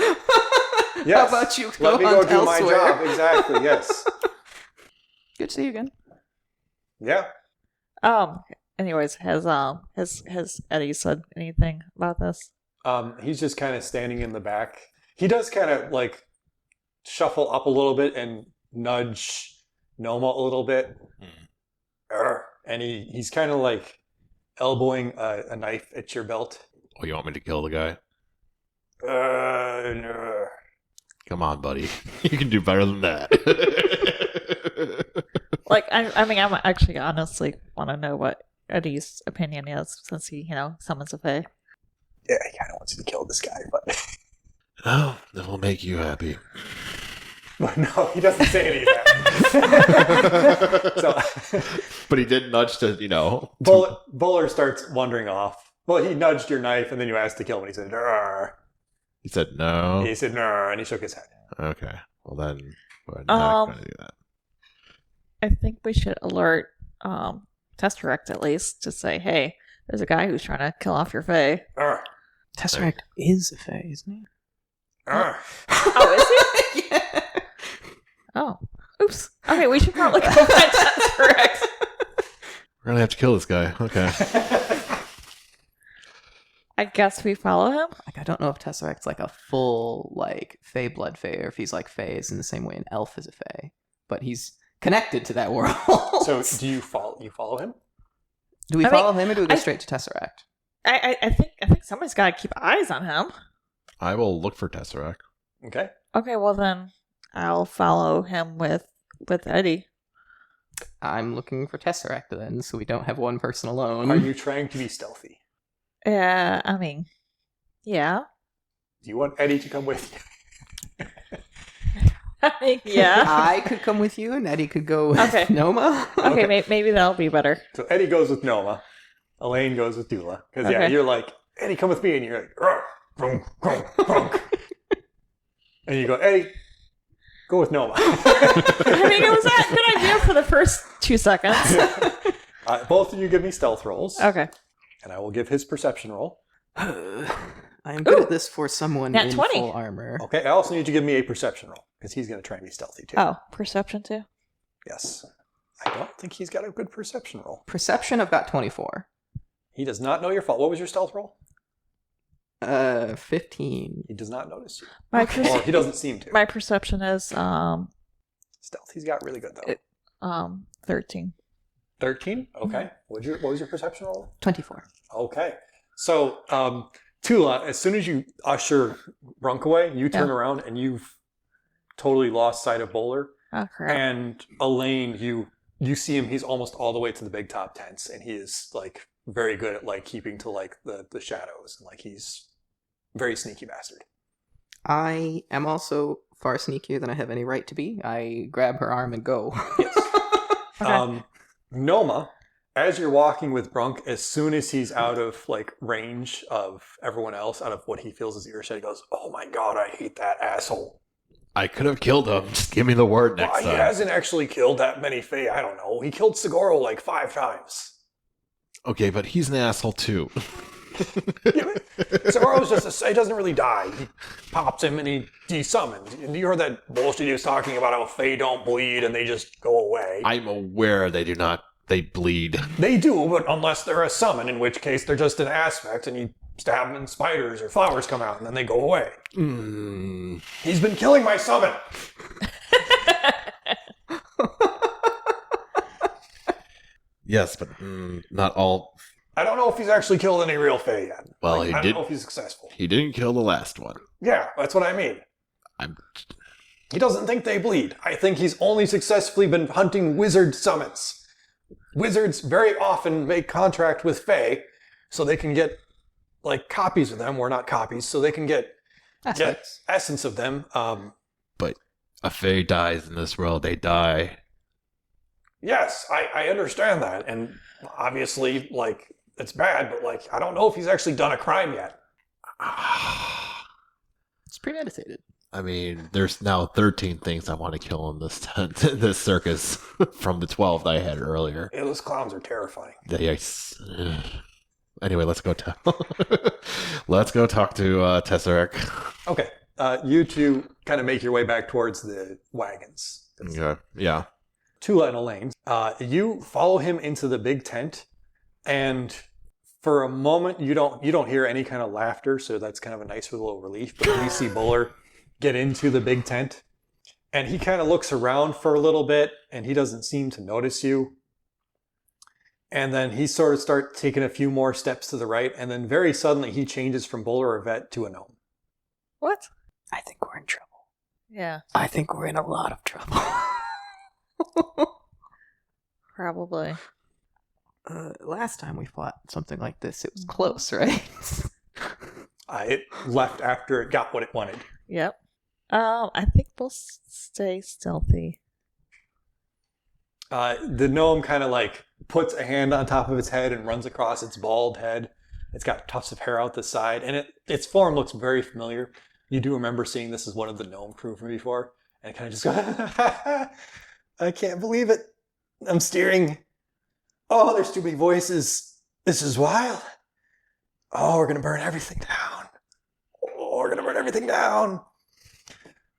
Yes. How about you Let me hunt go do elsewhere? my job. Exactly. Yes. Good to see you again. Yeah. Anyways, has Eddie said anything about this? He's just kind of standing in the back. He does kind of like shuffle up a little bit and nudge Noma a little bit. And he's kind of like elbowing a knife at your belt. Oh, you want me to kill the guy? No. Come on, buddy. You can do better than that. Like, I mean, I'm actually honestly want to know what Eddie's opinion is since he, summons a Fae. Yeah, he kind of wants you to kill this guy, but Oh, that will make you happy. but no, he doesn't say any of that. So But he did nudge to, Buller starts wandering off. Well, he nudged your knife, and then you asked to kill him, and he said, "Arr." He said no. He said, "No," and he shook his head. Okay. Well, then we're not going to do that. I think we should alert Tesseract at least to say, hey, there's a guy who's trying to kill off your Fae. Arr. Tesseract is a Fae, isn't he? Arr. Oh, is he? Yeah. Oh. Oops. Okay, we should probably go find Tesseract. We're going to have to kill this guy. Okay. I guess we follow him. Like, I don't know if Tesseract's like a full, like, Fae blood Fae, or if he's like Fae is in the same way an elf is a Fae. But he's connected to that world. So, do you follow him? Do we I follow mean, him, or do we go straight to Tesseract? I think somebody's got to keep eyes on him. I will look for Tesseract. Okay. Okay, well then I'll follow him with Eddie. I'm looking for Tesseract then, so we don't have one person alone. Are you trying to be stealthy? Yeah, I mean, yeah. Do you want Eddie to come with you? Yeah. I could come with you, and Eddie could go with Noma. Okay, maybe that'll be better. So Eddie goes with Noma. Elaine goes with Dula. Because Okay. you're like, Eddie, come with me, and you're like, "Rrr, grunk, grunk, grunk." And you go, Eddie. Go with Noma. I mean, it was a good idea for the first 2 seconds. Both of you give me stealth rolls. Okay. And I will give his perception roll. I'm good at this for someone Nat in 20. full armor. Okay, I also need you to give me a perception roll, because he's going to try and be stealthy too. Oh, perception too? Yes. I don't think he's got a good perception roll. Perception, I've got 24. He does not know your fault. What was your stealth roll? 15. He does not notice you. My, Or he doesn't seem to. my perception is Stealth, he's got really good though. 13. 13? Okay. What was your perception roll? 24. Okay. So, Tula, as soon as you usher Brunk away, you turn around and you've totally lost sight of Bowler. Oh, crap. And Elaine, you see him, he's almost all the way to the big top tents, and he is like very good at like keeping to like the shadows, and like he's very sneaky bastard. I am also far sneakier than I have any right to be. I grab her arm and go. Yes. Okay. Noma, as you're walking with Brunk, as soon as he's out of like range of everyone else, out of what he feels is earshot, he goes, "Oh my god, I hate that asshole." I could have killed him. Just give me the word next He time. hasn't actually killed that many Fae. I don't know. He killed Segoro like 5 times. Okay, but he's an asshole too. Segoro's just he doesn't really die. He pops him and he desummons. And you heard that bullshit he was talking about how Fae don't bleed and they just go away. I'm aware they do not. They bleed. They do, but unless they're a summon, in which case they're just an aspect and you stab them and spiders or flowers come out and then they go away. He's been killing my summon. Yes, but not all. I don't know if he's actually killed any real Fae yet. Well, I don't know if he's successful. He didn't kill the last one. Yeah, that's what I mean. I'm. He doesn't think they bleed. I think he's only successfully been hunting wizard summons. Wizards very often make contract with Fae so they can get like copies of them, or not copies, so they can get essence of them. But a Fae dies in this world, they die. Yes, I understand that, and obviously, like, it's bad, but like, I don't know if he's actually done a crime yet. It's premeditated. I mean, there's now 13 things I want to kill in this tent, this circus from the 12 that I had earlier. Yeah, those clowns are terrifying. Anyway, let's go. Let's go talk to Tesseract. Okay, you two kind of make your way back towards the wagons. Okay. Yeah. Tula and Elaine, you follow him into the big tent, and for a moment you don't hear any kind of laughter, so that's kind of a nice little relief. But you see Bowler get into the big tent, and he kind of looks around for a little bit, and he doesn't seem to notice you. And then he sort of starts taking a few more steps to the right, and then very suddenly he changes from Bowler Vet to a gnome. What? I think we're in trouble. Yeah, I think we're in a lot of trouble. probably. Last time we fought something like this, it was close, right? It left after it got what it wanted. Yep. I think we'll stay stealthy. The gnome kind of like puts a hand on top of its head and runs across its bald head. It's got tufts of hair out the side, and its form looks very familiar. You do remember seeing this as one of the gnome crew from before, and it kind of just goes, I can't believe it. I'm steering. Oh, there's too many voices. This is wild. Oh, we're going to burn everything down. Oh, we're going to burn everything down.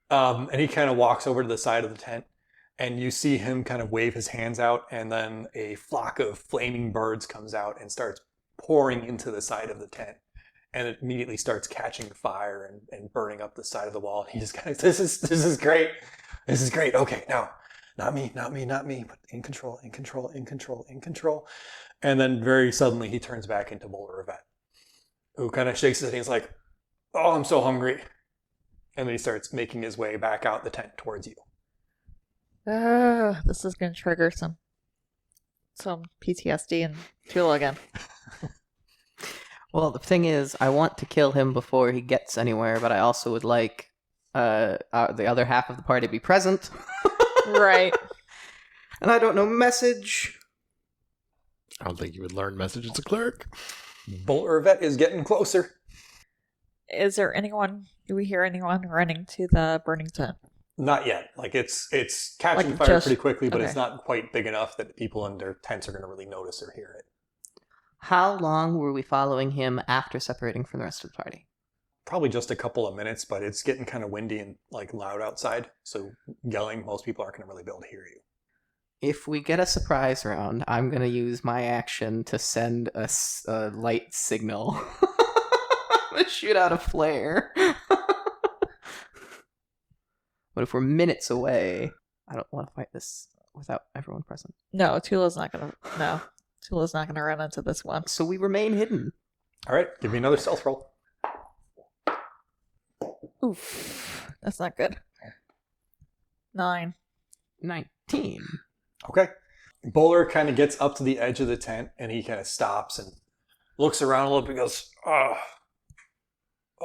And he kind of walks over to the side of the tent, and you see him kind of wave his hands out, and then a flock of flaming birds comes out and starts pouring into the side of the tent. And it immediately starts catching fire and burning up the side of the wall. He just kind of, this is great. This is great. Okay, now, not me, but in control. And then very suddenly he turns back into Boulder Vet, who kind of shakes his head and he's like, oh, I'm so hungry. And then he starts making his way back out the tent towards you. This is going to trigger some PTSD and Tula again. Well, the thing is, I want to kill him before he gets anywhere, but I also would like the other half of the party to be present. Right. And I don't know message. I don't think you would learn message as a cleric. Boulder Vet is getting closer. Is there anyone, do we hear anyone running to the burning tent? Not yet. Like it's catching Like, fire just- pretty quickly, but it's okay. not quite big enough that people in their tents are going to really notice or hear it. How long were we following him after separating from the rest of the party? Probably just a couple of minutes, but it's getting kind of windy and like loud outside. So yelling, most people aren't going to really be able to hear you. If we get a surprise round, I'm going to use my action to send a light signal. I'm going to shoot out a flare. But if we're minutes away, I don't want to fight this without everyone present. No, Tula's not gonna. No, Tula's not gonna run into this one. So we remain hidden. All right, give me another stealth roll. Oof, that's not good. 9. 19. Okay. Bowler kind of gets up to the edge of the tent and he kind of stops and looks around a little bit and goes, oh,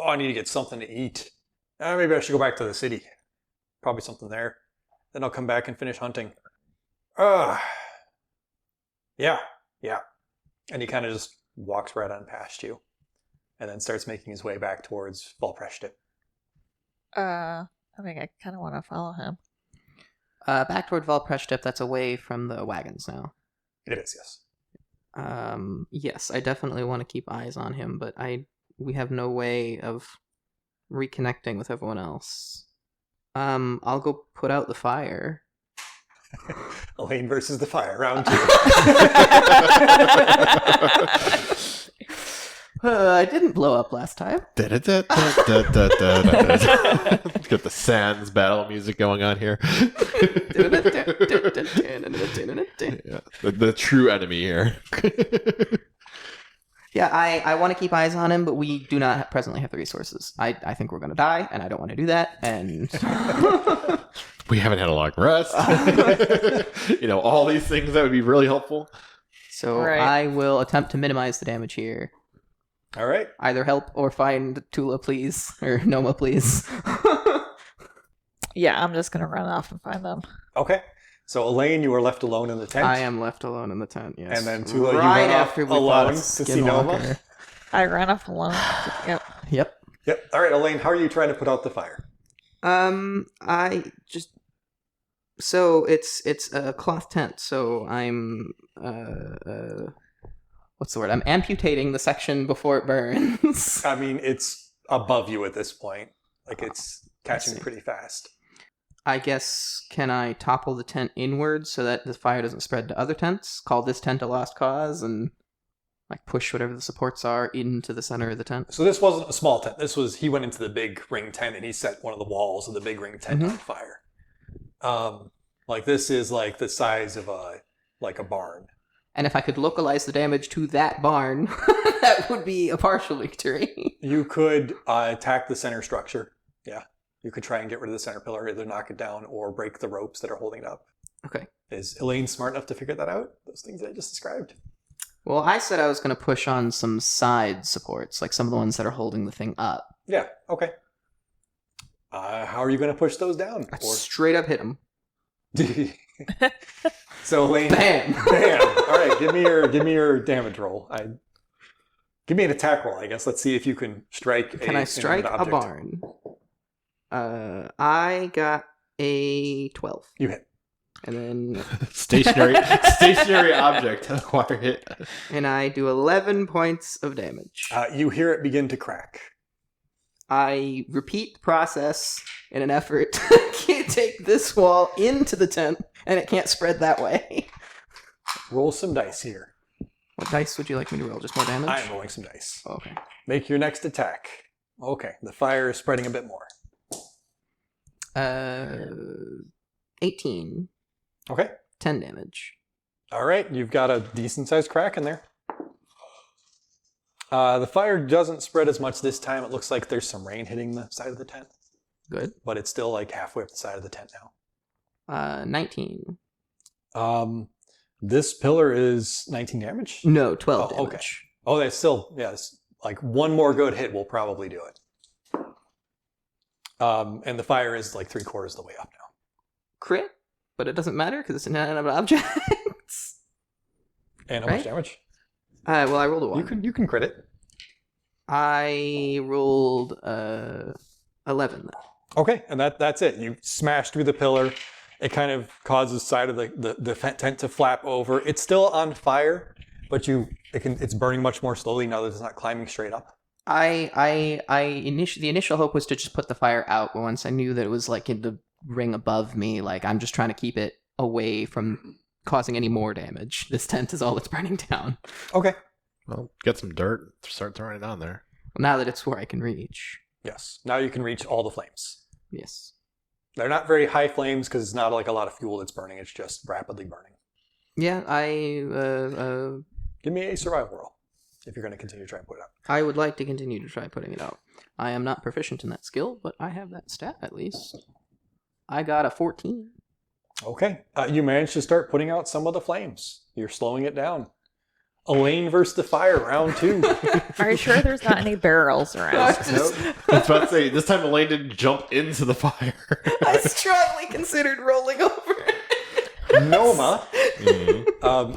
I need to get something to eat. Maybe I should go back to the city. Probably something there. Then I'll come back and finish hunting. Yeah. And he kind of just walks right on past you and then starts making his way back towards Valpreshtit. I think I kind of want to follow him. Back toward Valpreshtit, that's away from the wagons now. It is, yes. Yes, I definitely want to keep eyes on him, but we have no way of reconnecting with everyone else. I'll go put out the fire. Elaine versus the fire, round 2. I didn't blow up last time. Get the Sands battle music going on here. Yeah, the true enemy here. Yeah, I want to keep eyes on him, but we do not presently have the resources. I think we're going to die, and I don't want to do that, and... We haven't had a long rest. All these things that would be really helpful. So Right. I will attempt to minimize the damage here. All right. Either help or find Tula, please. Or Noma, please. Yeah, I'm just gonna run off and find them. Okay. So Elaine, you are left alone in the tent. I am left alone in the tent, yes. And then Tula, you right run off after we alone fought to see Noma? Skinwalker. I ran off alone. Yep. Yep. Yep. All right, Elaine, how are you trying to put out the fire? I just... So it's a cloth tent, so I'm what's the word? I'm amputating the section before it burns. I mean, it's above you at this point. Like, it's catching see. pretty fast. I guess, can I topple the tent inwards so that the fire doesn't spread to other tents? Call this tent a lost cause and like push whatever the supports are into the center of the tent? So this wasn't a small tent. He went into the big ring tent and he set one of the walls of the big ring tent on fire. Like this is like the size of a barn. And if I could localize the damage to that barn, that would be a partial victory. You could attack the center structure. Yeah. You could try and get rid of the center pillar, either knock it down or break the ropes that are holding it up. Okay. Is Elaine smart enough to figure that out? Those things that I just described? Well, I said I was going to push on some side supports, like some of the ones that are holding the thing up. Yeah. Okay. How are you going to push those down? I straight up hit him. So Elaine, Bam! bam. All right, give me your damage roll. Give me an attack roll, I guess. Let's see if you can strike. Can I strike a barn? I got a 12, You hit. and then Stationary object. Acquire hit. and I do 11 points of damage. You hear it begin to crack. I repeat the process in an effort to take this wall into the tent, and it can't spread that way. Roll some dice here. What dice would you like me to roll? Just more damage? I am rolling some dice. Oh, okay. Make your next attack. Okay, the fire is spreading a bit more. 18. Okay. 10 damage. All right, you've got a decent-sized crack in there. The fire doesn't spread as much this time. It looks like there's some rain hitting the side of the tent, Good. but it's still like halfway up the side of the tent now. 19. This pillar is 19 damage? No, 12 Oh, okay. damage. Oh, that's still, yes. Like one more good hit will probably do it. And the fire is like 3/4 of the way up now. Crit, but it doesn't matter because it's an inanimate object. And how Right? much damage? Well, I rolled a 1. You can crit it. I rolled 11. Okay, and that's it. You smash through the pillar. It kind of causes the side of the tent to flap over. It's still on fire, but it's burning much more slowly now that it's not climbing straight up. The initial hope was to just put the fire out, but once I knew that it was like in the ring above me, like I'm just trying to keep it away from causing any more damage. This tent is all that's burning down. Okay. Well, get some dirt, start throwing it on there. Now that it's where I can reach. Yes. Now you can reach all the flames. Yes. They're not very high flames because it's not like a lot of fuel that's burning. It's just rapidly burning. Yeah, Give me a survival roll if you're going to continue to try and put it out. I would like to continue to try putting it out. I am not proficient in that skill, but I have that stat at least. I got a 14. Okay. You managed to start putting out some of the flames. You're slowing it down. Elaine versus the fire, round 2. Are you sure there's not any barrels around? I was about to say, this time Elaine didn't jump into the fire. I strongly considered rolling over. Noma,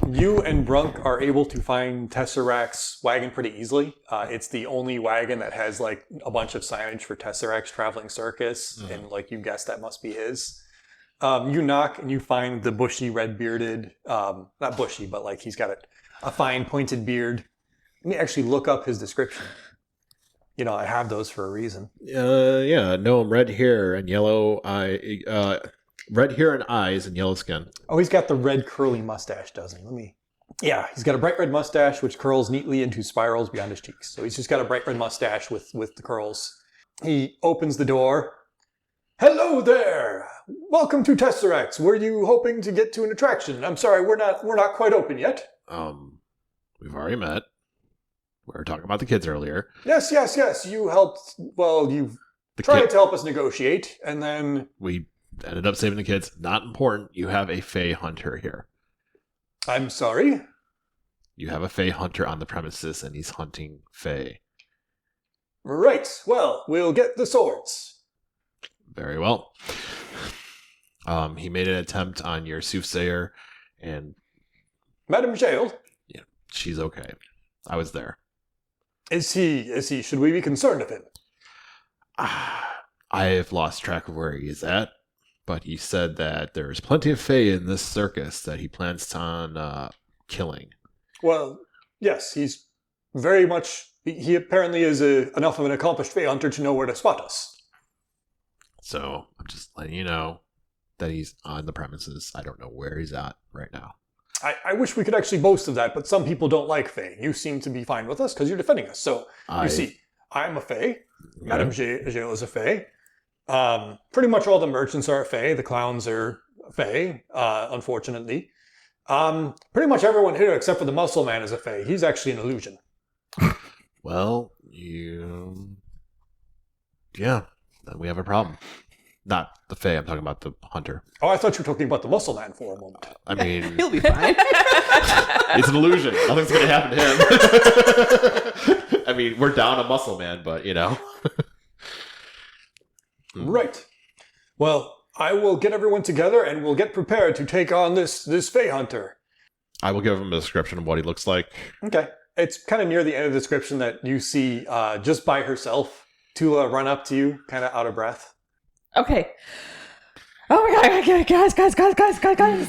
you and Brunk are able to find Tesseract's wagon pretty easily. It's the only wagon that has like a bunch of signage for Tesseract's traveling circus, and like you guessed that must be his. You knock and you find the bushy, red-bearded, not bushy, but like he's got a fine pointed beard. Let me actually look up his description. You know, I have those for a reason. Yeah, no, red hair and yellow eye, red hair and eyes and yellow skin. Oh, he's got the red curly mustache, doesn't he? Yeah, he's got a bright red mustache which curls neatly into spirals beyond his cheeks. So he's just got a bright red mustache with the curls. He opens the door. Hello there! Welcome to Tesseract's. Were you hoping to get to an attraction? I'm sorry, we're not quite open yet. We've already met. We were talking about the kids earlier. Yes. You helped. Well, you tried to help us negotiate, and then we ended up saving the kids. Not important. You have a Fey hunter here. I'm sorry? You have a Fey hunter on the premises, and he's hunting Fey. Right. Well, we'll get the swords. Very well. He made an attempt on your soothsayer, and Madam jailed? Yeah, she's okay. I was there. Is he? Should we be concerned of him? I have lost track of where he is at, but he said that there is plenty of Fey in this circus that he plans on killing. Well, yes, he's very much... He apparently is enough of an accomplished Fey hunter to know where to spot us. So, I'm just letting you know that he's on the premises. I don't know where he's at right now. I wish we could actually boast of that, but some people don't like Fey. You seem to be fine with us because you're defending us. So, you see, I'm a Fey. Yeah. Madame Gilles is a Fey. Pretty much all the merchants are a Fey. The clowns are Fey, unfortunately. Pretty much everyone here except for the muscle man is a Fey. He's actually an illusion. Well, yeah, then we have a problem. Not the Fey, I'm talking about the hunter. Oh, I thought you were talking about the muscle man for a moment. I mean... He'll be fine. It's an illusion. Nothing's going to happen to him. I mean, we're down a muscle man, but, you know. Right. Well, I will get everyone together and we'll get prepared to take on this Fey hunter. I will give him a description of what he looks like. Okay. It's kind of near the end of the description that you see just by herself, Tula run up to you, kind of out of breath. Okay. Oh my god, guys,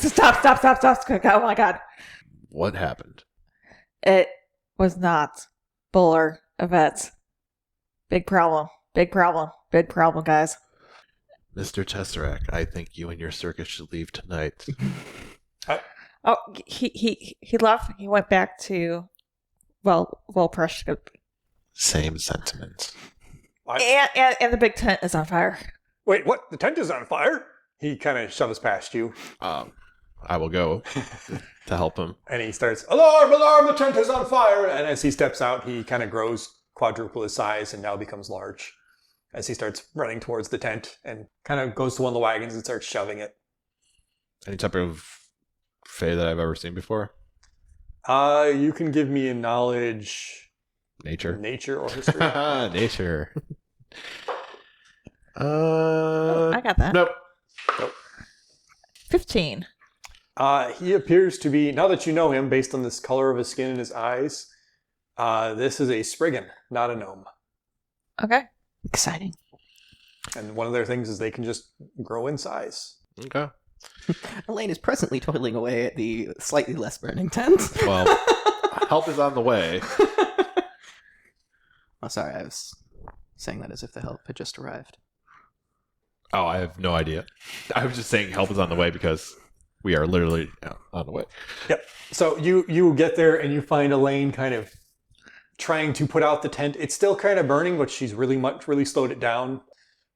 stop. Oh my god. What happened? It was not Buller Yvette. Big problem, guys. Mr. Tesseract, I think you and your circus should leave tonight. Oh, he left. He went back to, well, pressure. Same sentiment. And the big tent is on fire. Wait, what? The tent is on fire? He kind of shoves past you. I will go to help him. And he starts, alarm, the tent is on fire! And as he steps out, he kind of grows quadruple his size and now becomes large. As he starts running towards the tent and kind of goes to one of the wagons and starts shoving it. Any type of Fey that I've ever seen before? You can give me a knowledge... Nature or history. Nature. I got that. Nope. 15. He appears to be, now that you know him, based on this color of his skin and his eyes, this is a Spriggan, not a gnome. Okay. Exciting. And one of their things is they can just grow in size. Okay. Elaine is presently toiling away at the slightly less burning tent. Well, help is on the way. Oh, sorry, I was saying that as if the help had just arrived. Oh, I have no idea. I was just saying help is on the way because we are literally on the way. Yep. So you get there and you find Elaine kind of trying to put out the tent. It's still kind of burning, but she's really slowed it down.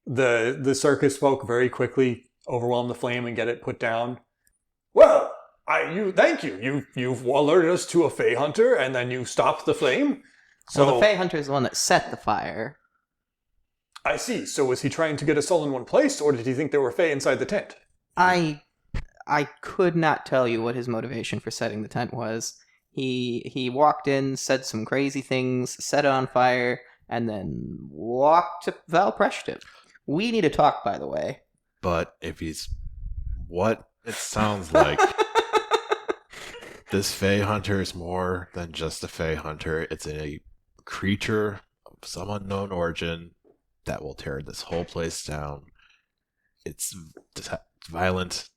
The circus folk very quickly overwhelm the flame and get it put down. Well, thank you. You've alerted us to a Fey hunter, and then you stopped the flame. So Well, the Fey Hunter is the one that set the fire. I see. So was he trying to get us all in one place, or did he think there were Fey inside the tent? I could not tell you what his motivation for setting the tent was. He walked in, said some crazy things, set it on fire, and then walked to Valpreshtiv. We need to talk, by the way. But if he's what it sounds like, this Fey Hunter is more than just a Fey Hunter. It's a creature of some unknown origin that will tear this whole place down. It's violent.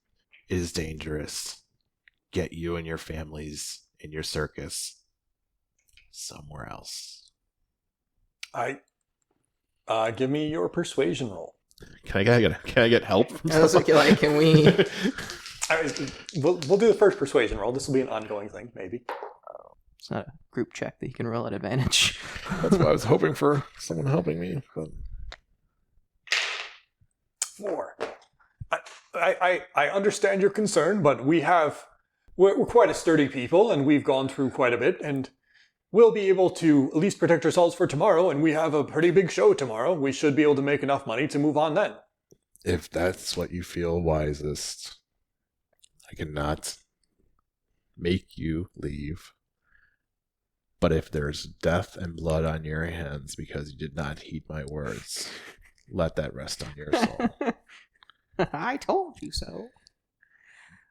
It is dangerous. Get you and your families in your circus somewhere else. Give me your persuasion roll. Can I get help from I was someone? like, can we... We'll do the first persuasion roll. This will be an ongoing thing, maybe. It's not a group check that you can roll at advantage. That's why I was hoping for someone helping me. But 4. I understand your concern, but we're quite a sturdy people, and we've gone through quite a bit, and we'll be able to at least protect ourselves for tomorrow, and we have a pretty big show tomorrow. We should be able to make enough money to move on then. if that's what you feel wisest, I cannot make you leave. But if there's death and blood on your hands because you did not heed my words, let that rest on your soul. I told you so.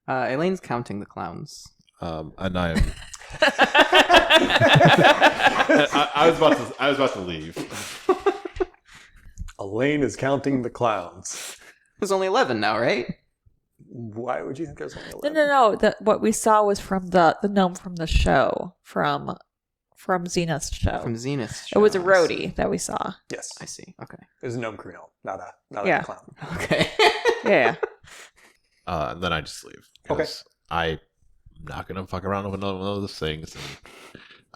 Elaine's counting the clowns. And I am. I was about to leave. Elaine is counting the clowns. There's only 11 now, right? Why would you think there's only 11? No. What we saw was from the gnome from the show, from Zenith's show. From Zenith's It was a show, I roadie see. that we saw. Yes. I see. Okay. It was a gnome crew gnome, not Yeah. a clown. Okay. Yeah. And then I just leave. Okay. I'm not going to fuck around with one of those things. And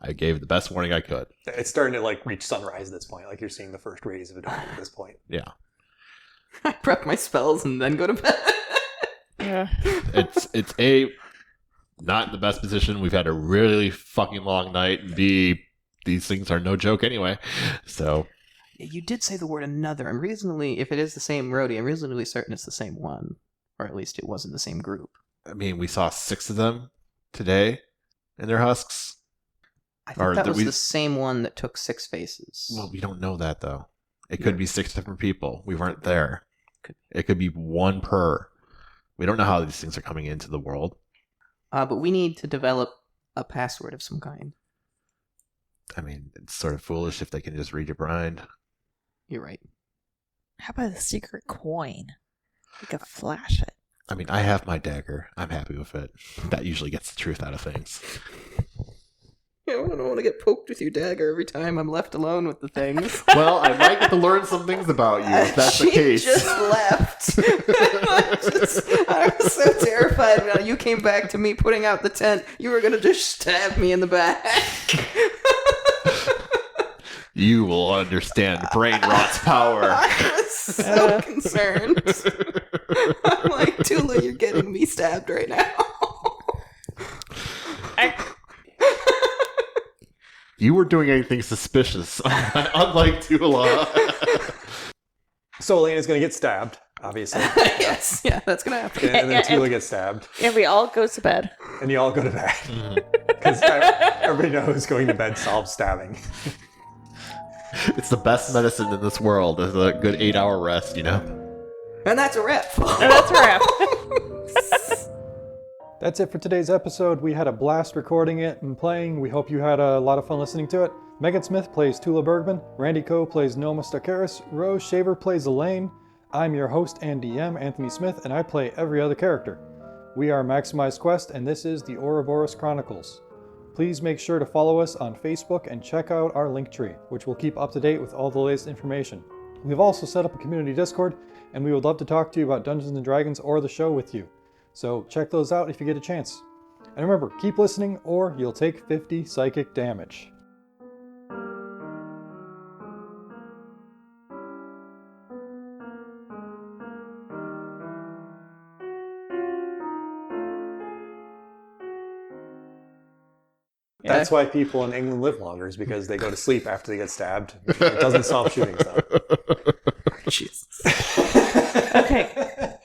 I gave the best warning I could. It's starting to reach sunrise at this point. You're seeing the first rays of it at this point. Yeah. I prep my spells and then go to bed. Yeah. It's not in the best position. We've had a really fucking long night. And B, these things are no joke anyway. So. You did say the word another. I'm reasonably, if it is the same roadie, I'm reasonably certain it's the same one. Or at least it was in the same group. I mean, we saw 6 of them today in their husks. I think Or that that was we- the same one that took 6 faces. Well, we don't know that, though. It could be 6 different people. We weren't there. It could be one per. We don't know how these things are coming into the world. But we need to develop a password of some kind. I mean, it's sort of foolish if they can just read your mind. You're right. How about a secret coin? We could flash it. I mean, I have my dagger. I'm happy with it. That usually gets the truth out of things. I don't want to get poked with your dagger every time I'm left alone with the things. Well, I might get to learn some things about you if that's the case. She just left. I was so terrified when you came back to me putting out the tent. You were going to just stab me in the back. You will understand brain rot's power. I was so concerned. I'm like, Tula, you're getting me stabbed right now. You weren't doing anything suspicious, unlike Tula. So Elaine is going to get stabbed, obviously. Yes, yeah, that's going to happen. And then Tula gets stabbed. And we all go to bed. And you all go to bed. Because everybody knows going to bed solves stabbing. It's the best medicine in this world. Is a good 8-hour rest, you know? And that's a wrap. And that's a wrap. That's it for today's episode. We had a blast recording it and playing. We hope you had a lot of fun listening to it. Megan Smith plays Tula Bergman. Randy Coe plays Noma Stakaris. Rose Shaver plays Elaine. I'm your host and DM, Anthony Smith, and I play every other character. We are Maximized Quest, and this is the Ouroboros Chronicles. Please make sure to follow us on Facebook and check out our Linktree, which will keep up to date with all the latest information. We've also set up a community Discord, and we would love to talk to you about Dungeons & Dragons or the show with you. So check those out if you get a chance. And remember, keep listening or you'll take 50 psychic damage. That's why people in England live longer, is because they go to sleep after they get stabbed. It doesn't solve shootings, though. Jesus. Okay.